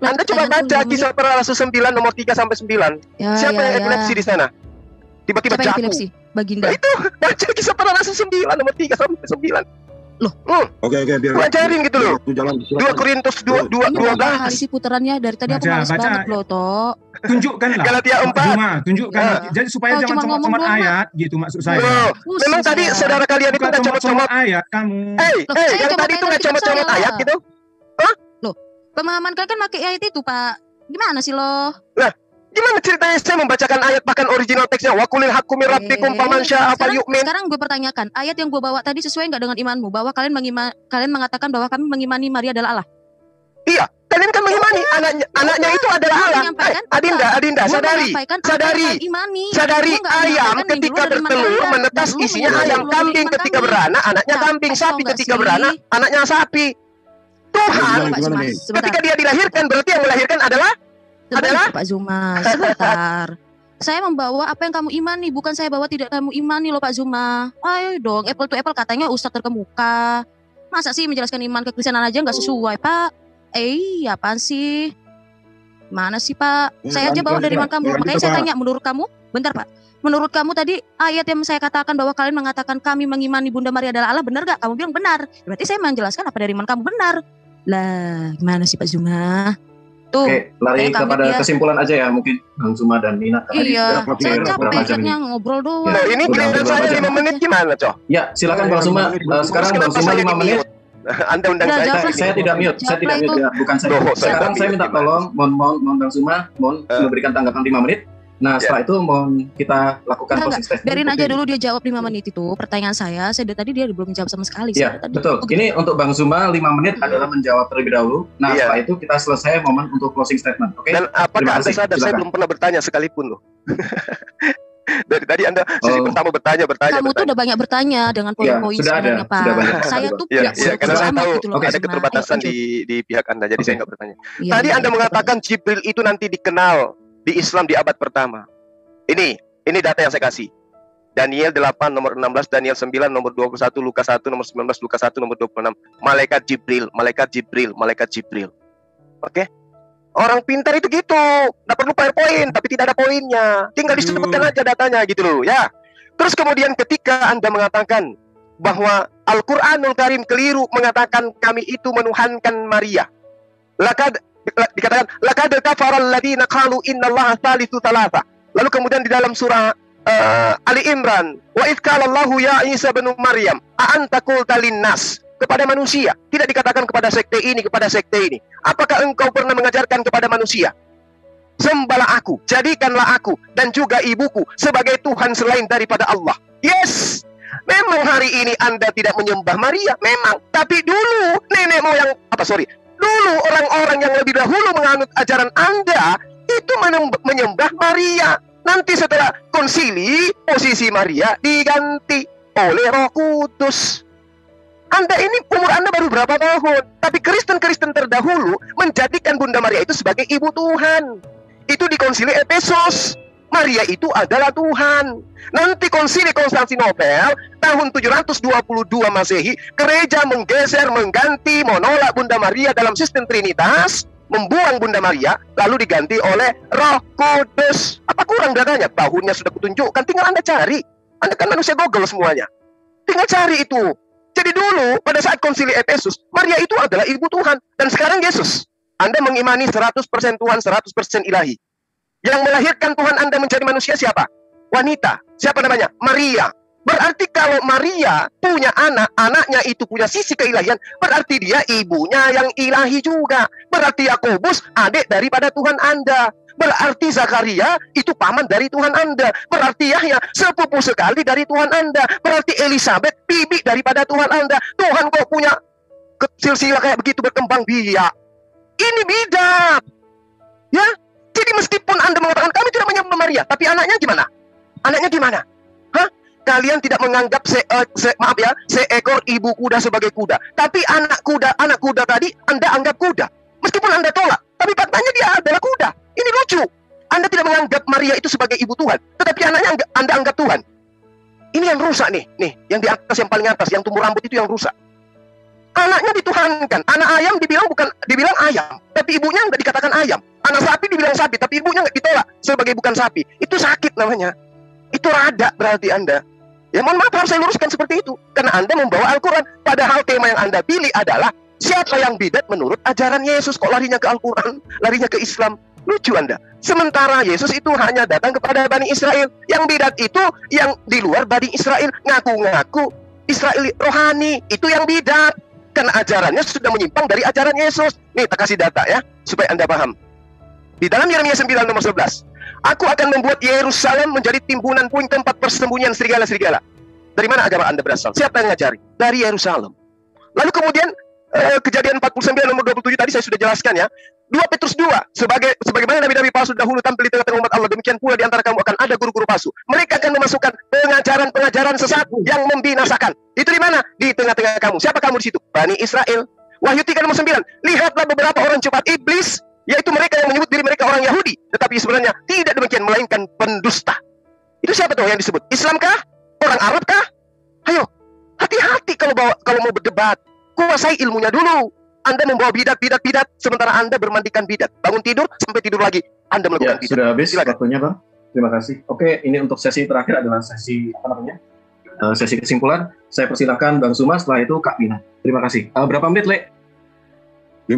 Anda coba baca kisah para Rasul 9 nomor 3 sampai 9. Siapa yang epilepsi di sana? Tiba-tiba jatuh. Epilepsi? Baginda. Nah, itu baca kisah para Rasul 9 nomor 3 sampai 9. Loh. Oke, biar pelajarin gitu loh. 2 Korintus 12. Kali sih putarannya dari tadi aku malas banget loh, Tok. Tunjukkanlah. Galatia 4. Tunjukkan. Jadi supaya jangan comot-comot ayat gitu maksud saya. Memang tadi saudara kalian itu enggak comot-comot ayat kamu. Yang tadi itu enggak comot-comot ayat gitu. Hah? Loh, pemahaman kalian kan pakai ayat itu, Pak. Gimana sih lo? Lah, gimana ceritanya saya membacakan ayat bahkan original teksnya wa qulil haqqu min rabbikum faman syaa'a falyu'min. Sekarang gue pertanyakan, ayat yang gue bawa tadi sesuai nggak dengan imanmu? Bahwa kalian mengatakan bahwa kami mengimani Maria adalah Allah. Iya, kalian kan mengimani anaknya itu adalah Allah. Adinda, sadari ayam ketika bertelur menetas isinya ayam, kambing ketika beranak anaknya kambing, sapi ketika beranak anaknya sapi. Tuhan ketika dia dilahirkan berarti yang melahirkan adalah Pak Zuma, sebentar. Saya membawa apa yang kamu imani, bukan saya bawa tidak kamu imani loh Pak Zuma. Ayo dong, apple to apple katanya Ustadz terkemuka. Masa sih menjelaskan iman kekristenan aja nggak sesuai Pak? Apaan sih? Mana sih Pak? Saya aja bawa dari iman kamu. Makanya saya tanya, menurut kamu, bentar Pak. Menurut kamu tadi ayat yang saya katakan bahwa kalian mengatakan kami mengimani Bunda Maria adalah Allah, benar gak? Kamu bilang benar. Berarti saya menjelaskan apa dari iman kamu benar. Lah, gimana sih Pak Zuma? Tuh, oke, lari kepada kesimpulan aja ya mungkin Bang Zuma dan Nina. Iya, saya capek ngobrol doang. Nah, ini giliran saya 5 menit gimana, Cok? Ya, silakan Bang Zuma. Sekarang Bang Zuma 5 menit. Anda undang saya tidak mute ya, bukan saya. Sekarang saya minta tolong, mohon Bang Zuma, mohon memberikan tanggapan 5 menit. Nah, setelah itu mohon kita lakukan closing statement. Biarin aja dulu dia jawab 5 menit itu. Pertanyaan saya dari tadi dia belum jawab sama sekali. Iya, betul. Ini untuk Bang Zuma 5 menit adalah menjawab terlebih dahulu. Nah, setelah itu kita selesai momen untuk closing statement. Oke? Dan apakah Anda sadar saya belum pernah bertanya sekalipun loh. Dari tadi Anda sesi pertama bertanya. Kamu tuh udah banyak bertanya dengan poin-poin sebenarnya Pak. Saya tuh karena saya tahu ada keterbatasan di pihak Anda, jadi saya nggak bertanya. Tadi Anda mengatakan Jibril itu nanti dikenal di Islam di abad pertama. Ini data yang saya kasih. Daniel 8 nomor 16, Daniel 9 nomor 21, Lukas 1 nomor 19, Lukas 1 nomor 26. Malaikat Jibril. Oke? Orang pintar itu gitu. Nggak perlu PowerPoint, tapi tidak ada poinnya. Tinggal disebutkan aja datanya gitu loh, ya. Terus kemudian ketika Anda mengatakan bahwa Al-Qur'anul Karim keliru mengatakan kami itu menuhankan Maria. Dikatakan laqad kafara alladziina qalu innallaha tsalitsu tsalatsa. Lalu kemudian di dalam surah Ali Imran, wa idz qala Allahu ya Isa bin Maryam a anta qulta linnas, kepada manusia, tidak dikatakan kepada sekte ini. Apakah engkau pernah mengajarkan kepada manusia, sembahlah aku, jadikanlah aku dan juga ibuku sebagai Tuhan selain daripada Allah? Yes, memang hari ini Anda tidak menyembah Maria, memang, tapi dulu dulu orang-orang yang lebih dahulu menganut ajaran Anda itu menyembah Maria. Nanti setelah konsili, posisi Maria diganti oleh Roh Kudus. Anda ini umur Anda baru berapa tahun, tapi Kristen-Kristen terdahulu menjadikan Bunda Maria itu sebagai ibu Tuhan. Itu di konsili Efesus. Maria itu adalah Tuhan. Nanti konsili Konstantinopel tahun 722 Masehi, gereja menggeser, mengganti, menolak Bunda Maria dalam sistem Trinitas, membuang Bunda Maria, lalu diganti oleh Roh Kudus. Apa kurang datanya? Tahunnya sudah kutunjukkan, tinggal Anda cari. Anda kan manusia Google semuanya. Tinggal cari itu. Jadi dulu pada saat konsili Efesus, Maria itu adalah ibu Tuhan. Dan sekarang Yesus. Anda mengimani 100% Tuhan, 100% ilahi. Yang melahirkan Tuhan Anda menjadi manusia siapa? Wanita. Siapa namanya? Maria. Berarti kalau Maria punya anak, anaknya itu punya sisi keilahian, berarti dia ibunya yang ilahi juga. Berarti Yakobus adik daripada Tuhan Anda. Berarti Zakaria itu paman dari Tuhan Anda. Berarti Yahya sepupu sekali dari Tuhan Anda. Berarti Elizabeth bibi daripada Tuhan Anda. Tuhan kok punya silsilah kayak begitu berkembang biak. Ini bidat. Ya, jadi meskipun Anda mengatakan kami tidak menyembah Maria, tapi anaknya gimana? Anaknya gimana? Hah? Kalian tidak menganggap seekor ibu kuda sebagai kuda, tapi anak kuda tadi Anda anggap kuda. Meskipun Anda tolak, tapi faktanya dia adalah kuda. Ini lucu. Anda tidak menganggap Maria itu sebagai ibu Tuhan, tetapi anaknya Anda anggap Tuhan. Ini yang rusak nih, yang di atas, yang paling atas, yang tumbuh rambut itu yang rusak. Anaknya dituhankan. Anak ayam dibilang ayam, tapi ibunya nggak dikatakan ayam. Anak sapi dibilang sapi, tapi ibunya nggak ditolak sebagai bukan sapi. Itu sakit namanya. Itu rada berarti Anda. Ya mohon maaf, harus saya luruskan seperti itu. Karena Anda membawa Al-Quran. Padahal tema yang Anda pilih adalah siapa yang bidat menurut ajaran Yesus. Kok larinya ke Al-Quran, larinya ke Islam? Lucu Anda. Sementara Yesus itu hanya datang kepada Bani Israel. Yang bidat itu yang di luar Bani Israel, ngaku-ngaku Israel rohani. Itu yang bidat. Karena ajarannya sudah menyimpang dari ajaran Yesus. Nih, tak kasih data ya, supaya Anda paham. Di dalam Yeremia 9 nomor 11, aku akan membuat Yerusalem menjadi timbunan puing tempat persembunyian serigala-serigala. Dari mana agama Anda berasal? Siapa yang ngajari? Dari Yerusalem. Lalu kemudian Kejadian 49 nomor 27 tadi saya sudah jelaskan ya. 2 Petrus 2, sebagaimana nabi-nabi palsu dahulu tampil di tengah-tengah umat Allah, demikian pula di antara kamu akan ada guru-guru palsu. Mereka akan memasukkan pengajaran-pengajaran sesat yang membinasakan. Itu di mana? Di tengah-tengah kamu. Siapa kamu di situ? Bani Israel. Wahyu 3 nomor 9, lihatlah beberapa orang cepat iblis, yaitu mereka yang menyebut diri mereka orang Yahudi, tetapi sebenarnya tidak demikian, melainkan pendusta. Itu siapa tuh yang disebut? Islamkah? Orang Arabkah? Ayo, hati-hati kalau mau berdebat. Kuasai ilmunya dulu. Anda membawa bidat, sementara Anda bermandikan bidat. Bangun tidur, sampai tidur lagi Anda melakukan bidat. Sudah habis Silakan. waktunya, Bang. Terima kasih. Oke, ini untuk sesi terakhir adalah sesi sesi kesimpulan. Saya persilahkan Bang Suma, setelah itu Kak Vina. Terima kasih. Berapa menit, Le? 5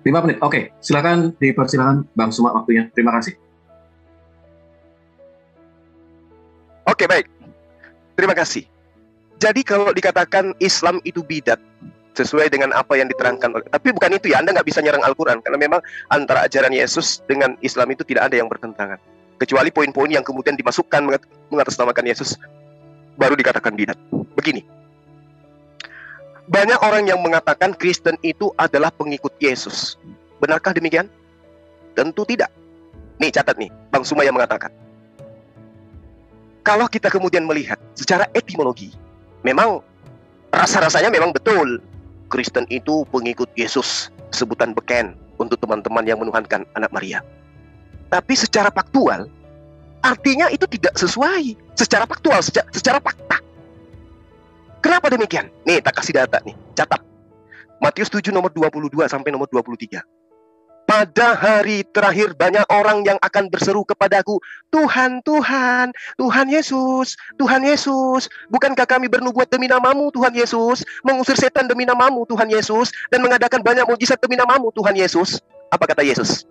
menit. Oke, silakan dipersilakan Bang Suma waktunya. Terima kasih. Oke, baik. Terima kasih. Jadi kalau dikatakan Islam itu bidat, sesuai dengan apa yang diterangkan oleh, tapi bukan itu ya, Anda nggak bisa nyerang Al-Quran, karena memang antara ajaran Yesus dengan Islam itu tidak ada yang bertentangan, kecuali poin-poin yang kemudian dimasukkan mengatasnamakan Yesus, baru dikatakan bidat. Begini, banyak orang yang mengatakan Kristen itu adalah pengikut Yesus. Benarkah demikian? Tentu tidak. Nih catat nih, Bang Suma yang mengatakan. Kalau kita kemudian melihat secara etimologi, memang rasa-rasanya memang betul Kristen itu pengikut Yesus, sebutan beken untuk teman-teman yang menuhankan anak Maria. Tapi secara faktual, artinya itu tidak sesuai. Secara faktual, secara fakta. Kenapa demikian? Nih, tak kasih data nih, catat. Matius 7 nomor 22 sampai nomor 23. Pada hari terakhir banyak orang yang akan berseru kepadaku, Tuhan, Tuhan, Tuhan Yesus, Tuhan Yesus, bukankah kami bernubuat demi namamu, Tuhan Yesus, mengusir setan demi namamu, Tuhan Yesus, dan mengadakan banyak mujizat demi namamu, Tuhan Yesus. Apa kata Yesus?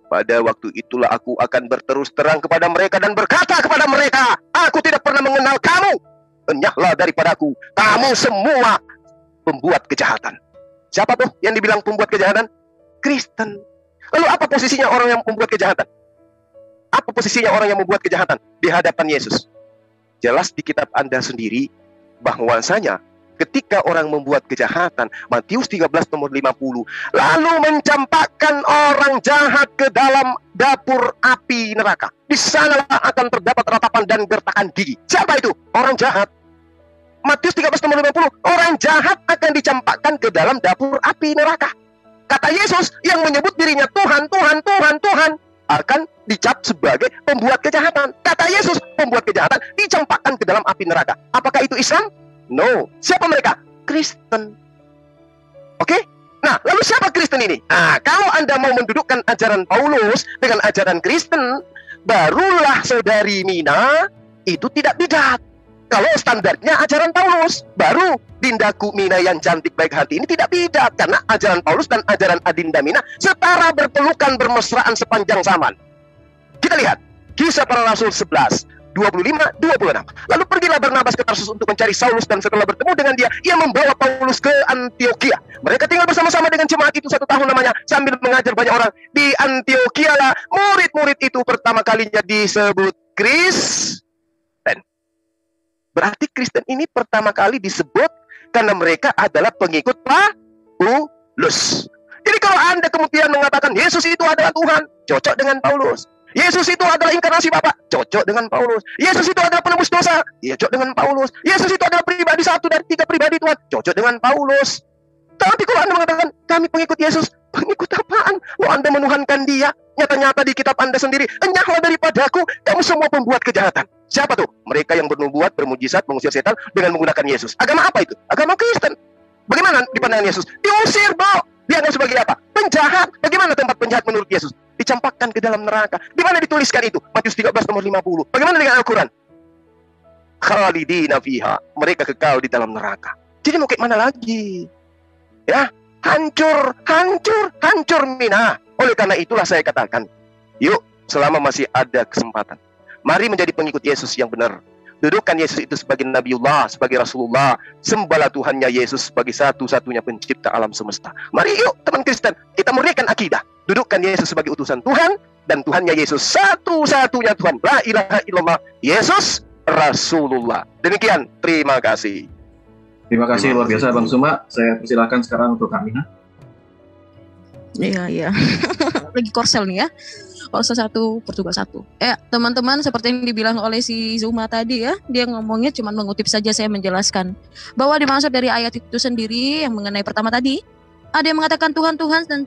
Pada waktu itulah aku akan berterus terang kepada mereka dan berkata kepada mereka, aku tidak pernah mengenal kamu. Enyahlah daripadaku, kamu semua pembuat kejahatan. Siapa tuh yang dibilang pembuat kejahatan? Kristen. Lalu apa posisinya orang yang membuat kejahatan? Apa posisinya orang yang membuat kejahatan di hadapan Yesus? Jelas di kitab Anda sendiri bahwasanya ketika orang membuat kejahatan, Matius 13 nomor 50, lalu mencampakkan orang jahat ke dalam dapur api neraka. Di sanalah akan terdapat ratapan dan gertakan gigi. Siapa itu? Orang jahat. Matius 13 nomor 50, orang jahat akan dicampakkan ke dalam dapur api neraka. Kata Yesus yang menyebut dirinya Tuhan, Tuhan, Tuhan, Tuhan akan dicap sebagai pembuat kejahatan. Kata Yesus, pembuat kejahatan dicampakkan ke dalam api neraka. Apakah itu Islam? No. Siapa mereka? Kristen. Oke? Nah, lalu siapa Kristen ini? Nah, kalau Anda mau mendudukkan ajaran Paulus dengan ajaran Kristen, barulah saudari Mina itu tidak bidat. Kalau standarnya ajaran Paulus, baru Dindaku Mina yang cantik baik hati ini tidak bidat, karena ajaran Paulus dan ajaran Adinda Mina setara berpelukan bermesraan sepanjang zaman. Kita lihat Kisah Para Rasul 11 25-26. Lalu pergilah Barnabas ke Tarsus untuk mencari Saulus, dan setelah bertemu dengan dia, ia membawa Paulus ke Antiokhia. Mereka tinggal bersama-sama dengan jemaat itu 1 tahun lamanya, sambil mengajar banyak orang. Di Antiokhia lah murid-murid itu pertama kalinya disebut Kristen. Berarti Kristen ini pertama kali disebut karena mereka adalah pengikut Paulus. Jadi kalau Anda kemudian mengatakan Yesus itu adalah Tuhan, cocok dengan Paulus. Yesus itu adalah inkarnasi Bapa, cocok dengan Paulus. Yesus itu adalah penebus dosa, cocok dengan Paulus. Yesus itu adalah pribadi 1 dari 3 pribadi Tuhan, cocok dengan Paulus. Tapi kalau Anda mengatakan kami pengikut Yesus, pengikut apaan? Lo Anda menuhankan dia, nyata-nyata di kitab Anda sendiri, enyahlah daripadaku, kamu semua pembuat kejahatan. Siapa tuh? Mereka yang bernubuat, bermujizat, mengusir setan dengan menggunakan Yesus. Agama apa itu? Agama Kristen. Bagaimana di pandangan Yesus? Diusir, bro. Dianggap sebagai apa? Penjahat. Bagaimana tempat penjahat menurut Yesus? Dicampakkan ke dalam neraka. Di mana dituliskan itu? Matius 13 nomor 50. Bagaimana dengan Al-Quran? Khalidina fiha. Mereka kekal di dalam neraka. Jadi mau kayak mana lagi? Ya, hancur mina. Oleh karena itulah saya katakan, yuk selama masih ada kesempatan, mari menjadi pengikut Yesus yang benar. Dudukkan Yesus itu sebagai Nabiullah, sebagai Rasulullah. Sembahlah Tuhannya Yesus sebagai satu-satunya pencipta alam semesta. Mari yuk teman Kristen, kita murnikan akidah. Dudukkan Yesus sebagai utusan Tuhan, dan Tuhannya Yesus satu-satunya Tuhan. La ilaha illallah, Yesus Rasulullah. Demikian, terima kasih. Terima kasih luar biasa Bang Suma. Saya persilakan sekarang untuk Kak Mina. Iya. Lagi korsel nih ya. Korsel 1 Portugal 1. Teman-teman, seperti yang dibilang oleh si Zuma tadi ya, dia ngomongnya cuma mengutip saja, saya menjelaskan bahwa dimaksud dari ayat itu sendiri yang mengenai pertama tadi, ada yang mengatakan Tuhan, dan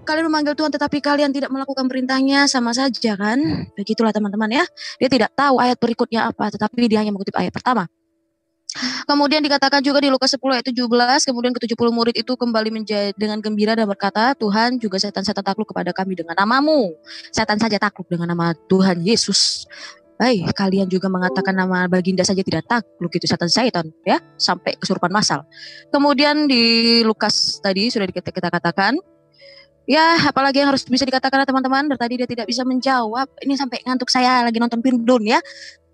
kalian memanggil Tuhan tetapi kalian tidak melakukan perintahnya, sama saja kan? Begitulah teman-teman ya. Dia tidak tahu ayat berikutnya apa, tetapi dia hanya mengutip ayat pertama. Kemudian dikatakan juga di Lukas 10 ayat 17, kemudian ke-70 murid itu kembali dengan gembira dan berkata, Tuhan, juga setan-setan takluk kepada kami dengan namamu. Setan saja takluk dengan nama Tuhan Yesus. Kalian juga mengatakan nama baginda saja tidak takluk, itu setan ya, sampai kesurupan massal. Kemudian di Lukas tadi sudah kita katakan, ya apalagi yang harus bisa dikatakan teman-teman, dari tadi dia tidak bisa menjawab. Ini sampai ngantuk, saya lagi nonton Pindun ya.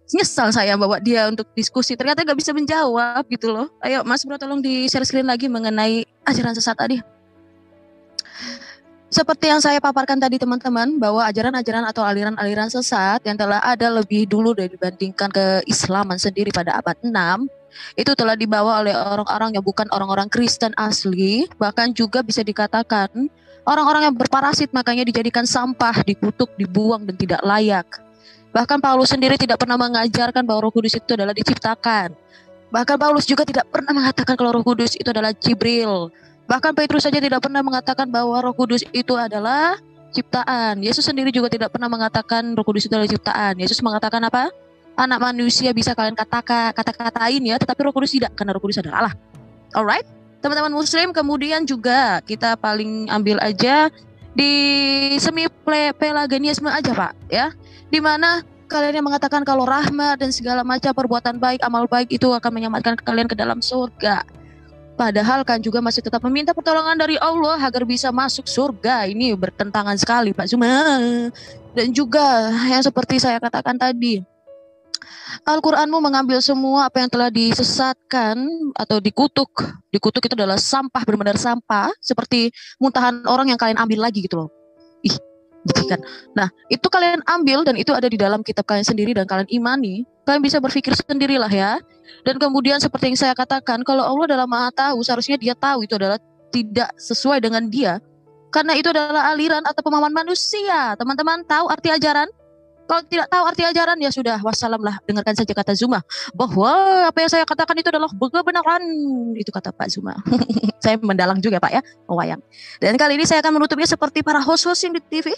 Nyesal saya bawa dia untuk diskusi, ternyata gak bisa menjawab gitu loh. Ayo Mas Bro, tolong di share screen lagi mengenai ajaran sesat tadi. Seperti yang saya paparkan tadi teman-teman, bahwa ajaran-ajaran atau aliran-aliran sesat yang telah ada lebih dulu dibandingkan keislaman sendiri pada abad 6, itu telah dibawa oleh orang-orang yang bukan orang-orang Kristen asli, bahkan juga bisa dikatakan orang-orang yang berparasit, makanya dijadikan sampah, dikutuk, dibuang dan tidak layak. Bahkan Paulus sendiri tidak pernah mengajarkan bahwa Roh Kudus itu adalah diciptakan. Bahkan Paulus juga tidak pernah mengatakan kalau Roh Kudus itu adalah Jibril. Bahkan Petrus saja tidak pernah mengatakan bahwa Roh Kudus itu adalah ciptaan. Yesus sendiri juga tidak pernah mengatakan Roh Kudus itu adalah ciptaan. Yesus mengatakan apa? Anak manusia bisa kalian kata-katain ya, tetapi Roh Kudus tidak, karena Roh Kudus adalah Allah. Alright? Teman-teman muslim, kemudian juga kita paling ambil aja di semi pelagianisme aja Pak ya. Di mana kalian yang mengatakan kalau rahmat dan segala macam perbuatan baik, amal baik itu akan menyelamatkan kalian ke dalam surga. Padahal kan juga masih tetap meminta pertolongan dari Allah agar bisa masuk surga. Ini bertentangan sekali Pak Zuma. Dan juga yang seperti saya katakan tadi, Al-Quranmu mengambil semua apa yang telah disesatkan atau dikutuk. Dikutuk itu adalah sampah, benar-benar sampah. Seperti muntahan orang yang kalian ambil lagi gitu loh. Kan. Nah, itu kalian ambil dan itu ada di dalam kitab kalian sendiri dan kalian imani. Kalian bisa berpikir sendirilah ya. Dan kemudian seperti yang saya katakan, kalau Allah adalah Maha Tahu, seharusnya Dia tahu itu adalah tidak sesuai dengan Dia. Karena itu adalah aliran atau pemahaman manusia. Teman-teman tahu arti ajaran? Kalau tidak tahu arti ajaran, ya sudah, wassalam lah. Dengarkan saja kata Zuma, bahwa apa yang saya katakan itu adalah kebenaran. Itu kata Pak Zuma. Saya mendalang juga Pak ya, wayang. Dan kali ini saya akan menutupnya seperti para host-host yang di TV.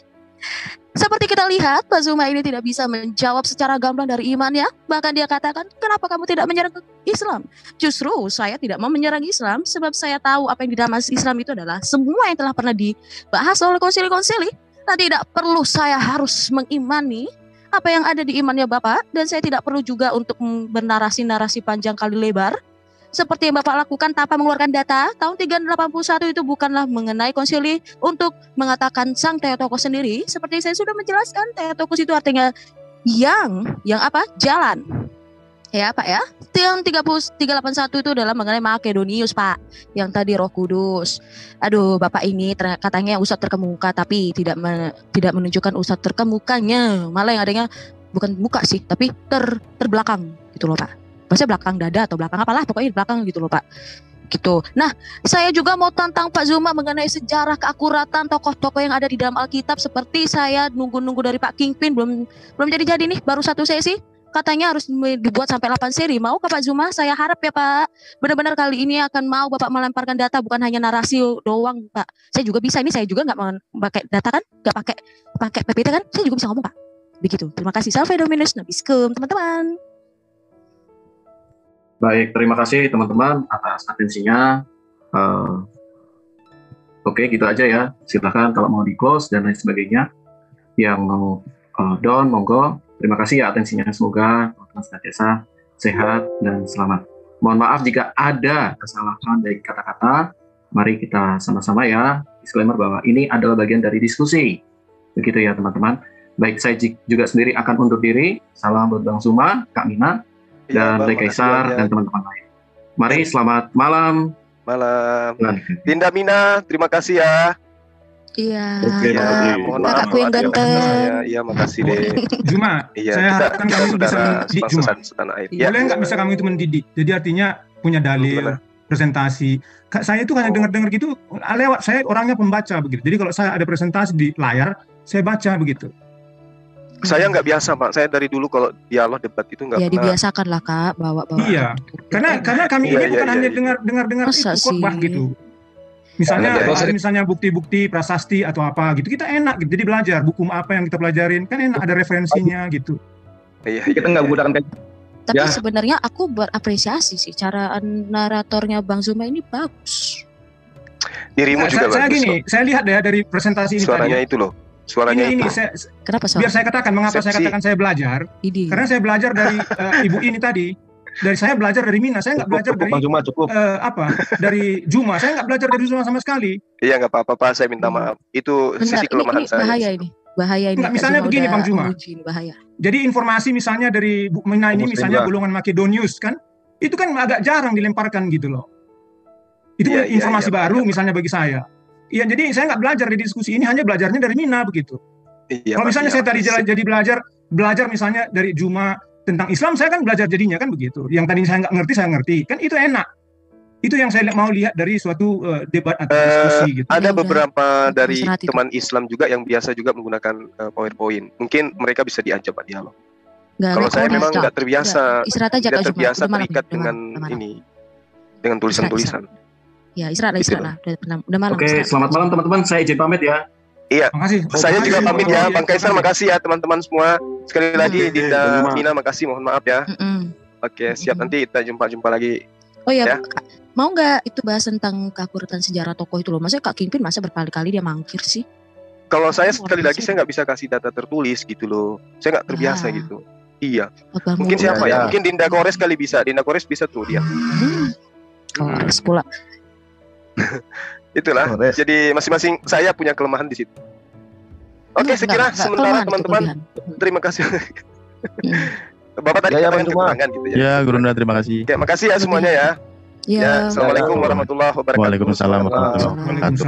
Seperti kita lihat, Pak Zuma ini tidak bisa menjawab secara gamblang dari imannya. Bahkan dia katakan, kenapa kamu tidak menyerang Islam? Justru saya tidak mau menyerang Islam, sebab saya tahu apa yang di dalam Islam itu adalah semua yang telah pernah dibahas oleh konsili-konsili. Nah, tidak perlu saya harus mengimani apa yang ada di imannya Bapak. Dan saya tidak perlu juga untuk bernarasi-narasi panjang kali lebar seperti yang Bapak lakukan tanpa mengeluarkan data. Tahun 381 itu bukanlah mengenai konsili untuk mengatakan sang Theotokos sendiri. Seperti saya sudah menjelaskan, Theotokos itu artinya yang apa? Jalan. Ya Pak ya. Yang 381 itu adalah mengenai Makedonius Pak. Yang tadi Roh Kudus. Aduh Bapak ini katanya ustadz terkemuka tapi tidak menunjukkan ustadz terkemukanya. Malah yang adanya bukan muka sih tapi terbelakang gitu loh Pak. Maksudnya belakang dada atau belakang apalah pokoknya di belakang gitu loh Pak. Gitu. Nah, saya juga mau tantang Pak Zuma mengenai sejarah keakuratan tokoh-tokoh yang ada di dalam Alkitab seperti saya nunggu-nunggu dari Pak Kingpin belum jadi nih baru satu sesi. Katanya harus dibuat sampai 8 seri. Mau Pak Zuma? Saya harap ya Pak. Benar-benar kali ini akan mau Bapak melemparkan data bukan hanya narasi doang Pak. Saya juga bisa ini saya juga nggak pakai data kan? Nggak pakai PPT kan? Saya juga bisa ngomong Pak. Begitu. Terima kasih. Salve Dominus Nobiscum teman-teman. Baik, terima kasih teman-teman atas atensinya. Oke, gitu aja ya. Silahkan kalau mau di-close dan lain sebagainya. Yang mau down, monggo. Terima kasih ya atensinya. Semoga teman-teman senantiasa sehat dan selamat. Mohon maaf jika ada kesalahan dari kata-kata. Mari kita sama-sama ya. Disclaimer bahwa ini adalah bagian dari diskusi. Begitu ya teman-teman. Baik, saya juga sendiri akan undur diri. Salam buat Bang Zuma, Kak Mina, dan Ray Kaisar dan teman-teman lain. Mari selamat malam. Malam. Dinda Mina, terima kasih ya. Iya. Oke, mohon maaf. Kakakku yang ganteng. Iya, makasih deh. Zuma, saya harapkan kamu itu bisa mendidik Zuma. Ya. Boleh nggak bisa kamu itu mendidik? Jadi artinya punya dalil, presentasi. Saya itu hanya dengar-dengar gitu, lewat saya orangnya pembaca begitu. Jadi kalau saya ada presentasi di layar, saya baca begitu. Saya nggak biasa Pak, saya dari dulu kalau dialog debat itu nggak ya pernah. Dibiasakan lah Kak, bawa. Iya, karena kami ini bukan hanya dengar itu khotbah gitu. Misalnya misalnya bukti-bukti prasasti atau apa gitu, kita enak gitu. Jadi belajar buku apa yang kita pelajarin kan enak, ada referensinya gitu. Iya. Kita nggak menggunakan Tapi sebenarnya aku berapresiasi sih cara naratornya Bang Zuma ini bagus. Dirimu juga saya bagus. Gini, saya lihat ya dari presentasi ini suaranya tadi. Itu loh. Suaranya ini itu. Kenapa biar saya katakan mengapa saya katakan saya belajar. Karena saya belajar dari ibu ini tadi. Saya belajar dari Mina, saya nggak belajar dari dari Zuma, saya nggak belajar dari Zuma sama sekali. Iya nggak apa-apa Pak, saya minta maaf. Itu sisi kelemahan saya. Bahaya ini. Nggak, misalnya begini Bang Zuma. Bahaya. Jadi informasi misalnya dari Bu Mina ini misalnya golongan Makedonius kan, itu kan agak jarang dilemparkan gitu loh. Itu informasi baru misalnya bagi saya. Iya, jadi saya nggak belajar di diskusi ini, hanya belajarnya dari Mina begitu. Kalau misalnya saya tadi jadi belajar misalnya dari Zuma tentang Islam, saya kan belajar jadinya kan begitu. Yang tadi saya nggak ngerti, saya ngerti. Kan itu enak. Itu yang saya mau lihat dari suatu debat atau diskusi gitu. Ada beberapa dari teman Islam juga yang biasa juga menggunakan PowerPoint. Mungkin mereka bisa diajak Pak dialog. Kalau saya memang nggak terbiasa, tidak terbiasa terikat dengan ini, dengan tulisan-tulisan. Ya, istirahat. Udah malam. Oke, selamat malam teman-teman. Saya izin pamit ya. Iya, saya juga pamit ya, Bang Kaisar, makasih ya teman-teman semua. Sekali lagi Dinda Mina, makasih, mohon maaf ya. Oke, siap, nanti kita jumpa lagi. Oh ya, mau nggak itu bahas tentang keakuratan sejarah tokoh itu loh? Maksudnya Kak Kingpin masa berkali-kali dia mangkir sih? Kalau saya sekali lagi saya nggak bisa kasih data tertulis gitu loh, saya nggak terbiasa gitu. Iya. Mungkin siapa ya? Mungkin Dinda Kores kali bisa. Dinda Kores bisa tuh dia. Kores pula. Itulah. Jadi masing-masing saya punya kelemahan di situ. Oke, sekira sementara teman-teman. Terima kasih. Bapak tadi katakan kekurangan gitu ya. Ya, Gurunda, terima kasih. Ya, makasih ya semuanya ya. Ya, assalamualaikum warahmatullahi wabarakatuh. Waalaikumsalam warahmatullahi wabarakatuh.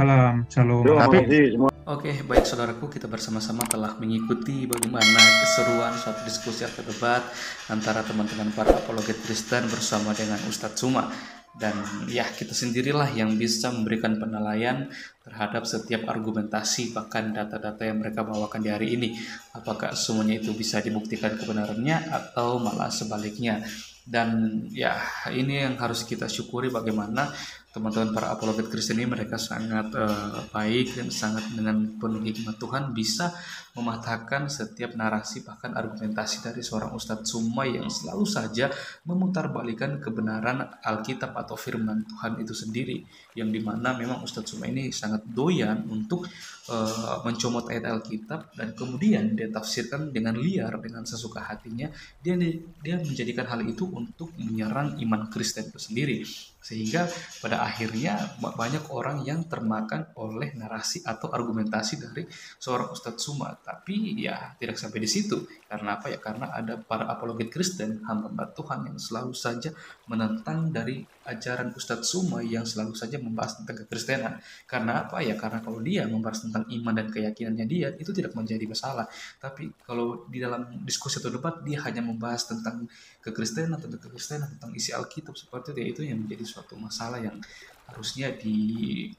Salam. Oke, baik saudaraku, kita bersama-sama telah mengikuti bagaimana keseruan suatu diskusi atau debat antara teman-teman para apologet Kristen bersama dengan Ustadz Zuma. Dan ya, kita sendirilah yang bisa memberikan penilaian terhadap setiap argumentasi bahkan data-data yang mereka bawakan di hari ini. Apakah semuanya itu bisa dibuktikan kebenarannya atau malah sebaliknya. Dan ya, ini yang harus kita syukuri bagaimana teman-teman para apologet Kristen ini mereka sangat baik dan sangat dengan penuh hikmat Tuhan bisa mematahkan setiap narasi bahkan argumentasi dari seorang Ustadz Zuma yang selalu saja memutarbalikan kebenaran Alkitab atau firman Tuhan itu sendiri, yang dimana memang Ustadz Zuma ini sangat doyan untuk mencomot ayat Alkitab dan kemudian dia tafsirkan dengan liar, dengan sesuka hatinya. Dia menjadikan hal itu untuk menyerang iman Kristen itu sendiri. Sehingga pada akhirnya banyak orang yang termakan oleh narasi atau argumentasi dari seorang Ustadz Suma. Tapi ya tidak sampai di situ. Karena apa ya? Karena ada para apologet Kristen, hamba Tuhan yang selalu saja menentang dari ajaran Ustadz Suma yang selalu saja membahas tentang kekristenan. Karena apa ya? Karena kalau dia membahas tentang iman dan keyakinannya dia, itu tidak menjadi masalah. Tapi kalau di dalam diskusi atau debat, dia hanya membahas tentang kekristenan, tentang isi Alkitab seperti itu yang menjadi suatu masalah yang harusnya dihadapi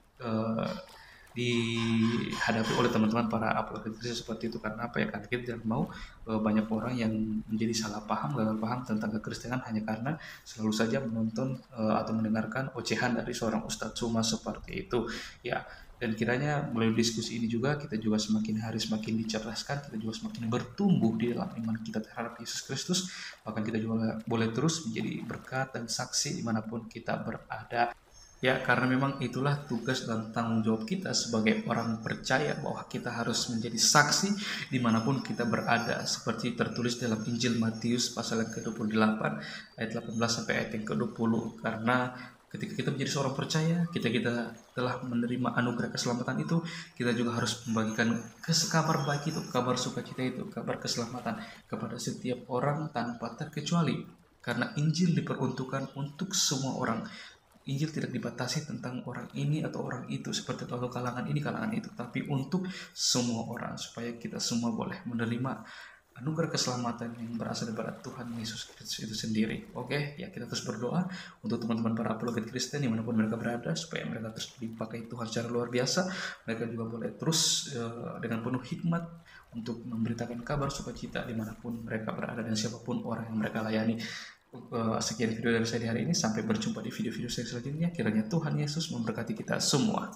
oleh teman-teman para apologet Kristen seperti itu. Karena apa ya? Karena kita tidak mau banyak orang yang menjadi salah paham, gagal paham tentang kekristenan hanya karena selalu saja menonton atau mendengarkan ocehan dari seorang Ustadz Suma seperti itu. Ya, dan kiranya melalui diskusi ini juga kita juga semakin hari semakin dicerdaskan, kita juga semakin bertumbuh di dalam iman kita terhadap Yesus Kristus. Bahkan kita juga boleh terus menjadi berkat dan saksi dimanapun kita berada. Ya, karena memang itulah tugas dan tanggung jawab kita sebagai orang percaya, bahwa kita harus menjadi saksi dimanapun kita berada. Seperti tertulis dalam Injil Matius pasal yang ke-28 ayat 18 sampai ayat yang ke-20. Karena ketika kita menjadi seorang percaya, kita telah menerima anugerah keselamatan itu, kita juga harus membagikan kabar baik itu, kabar sukacita itu, kabar keselamatan kepada setiap orang tanpa terkecuali. Karena Injil diperuntukkan untuk semua orang. Injil tidak dibatasi tentang orang ini atau orang itu, seperti atau kalangan ini, kalangan itu, tapi untuk semua orang, supaya kita semua boleh menerima anugerah keselamatan yang berasal dari Tuhan Yesus Kristus itu sendiri. Oke, ya kita terus berdoa untuk teman-teman para apologet Kristen dimanapun mereka berada, supaya mereka terus dipakai Tuhan secara luar biasa. Mereka juga boleh terus dengan penuh hikmat untuk memberitakan kabar sukacita dimanapun mereka berada dan siapapun orang yang mereka layani. Sekian video dari saya di hari ini. Sampai berjumpa di video-video saya selanjutnya. Kiranya Tuhan Yesus memberkati kita semua.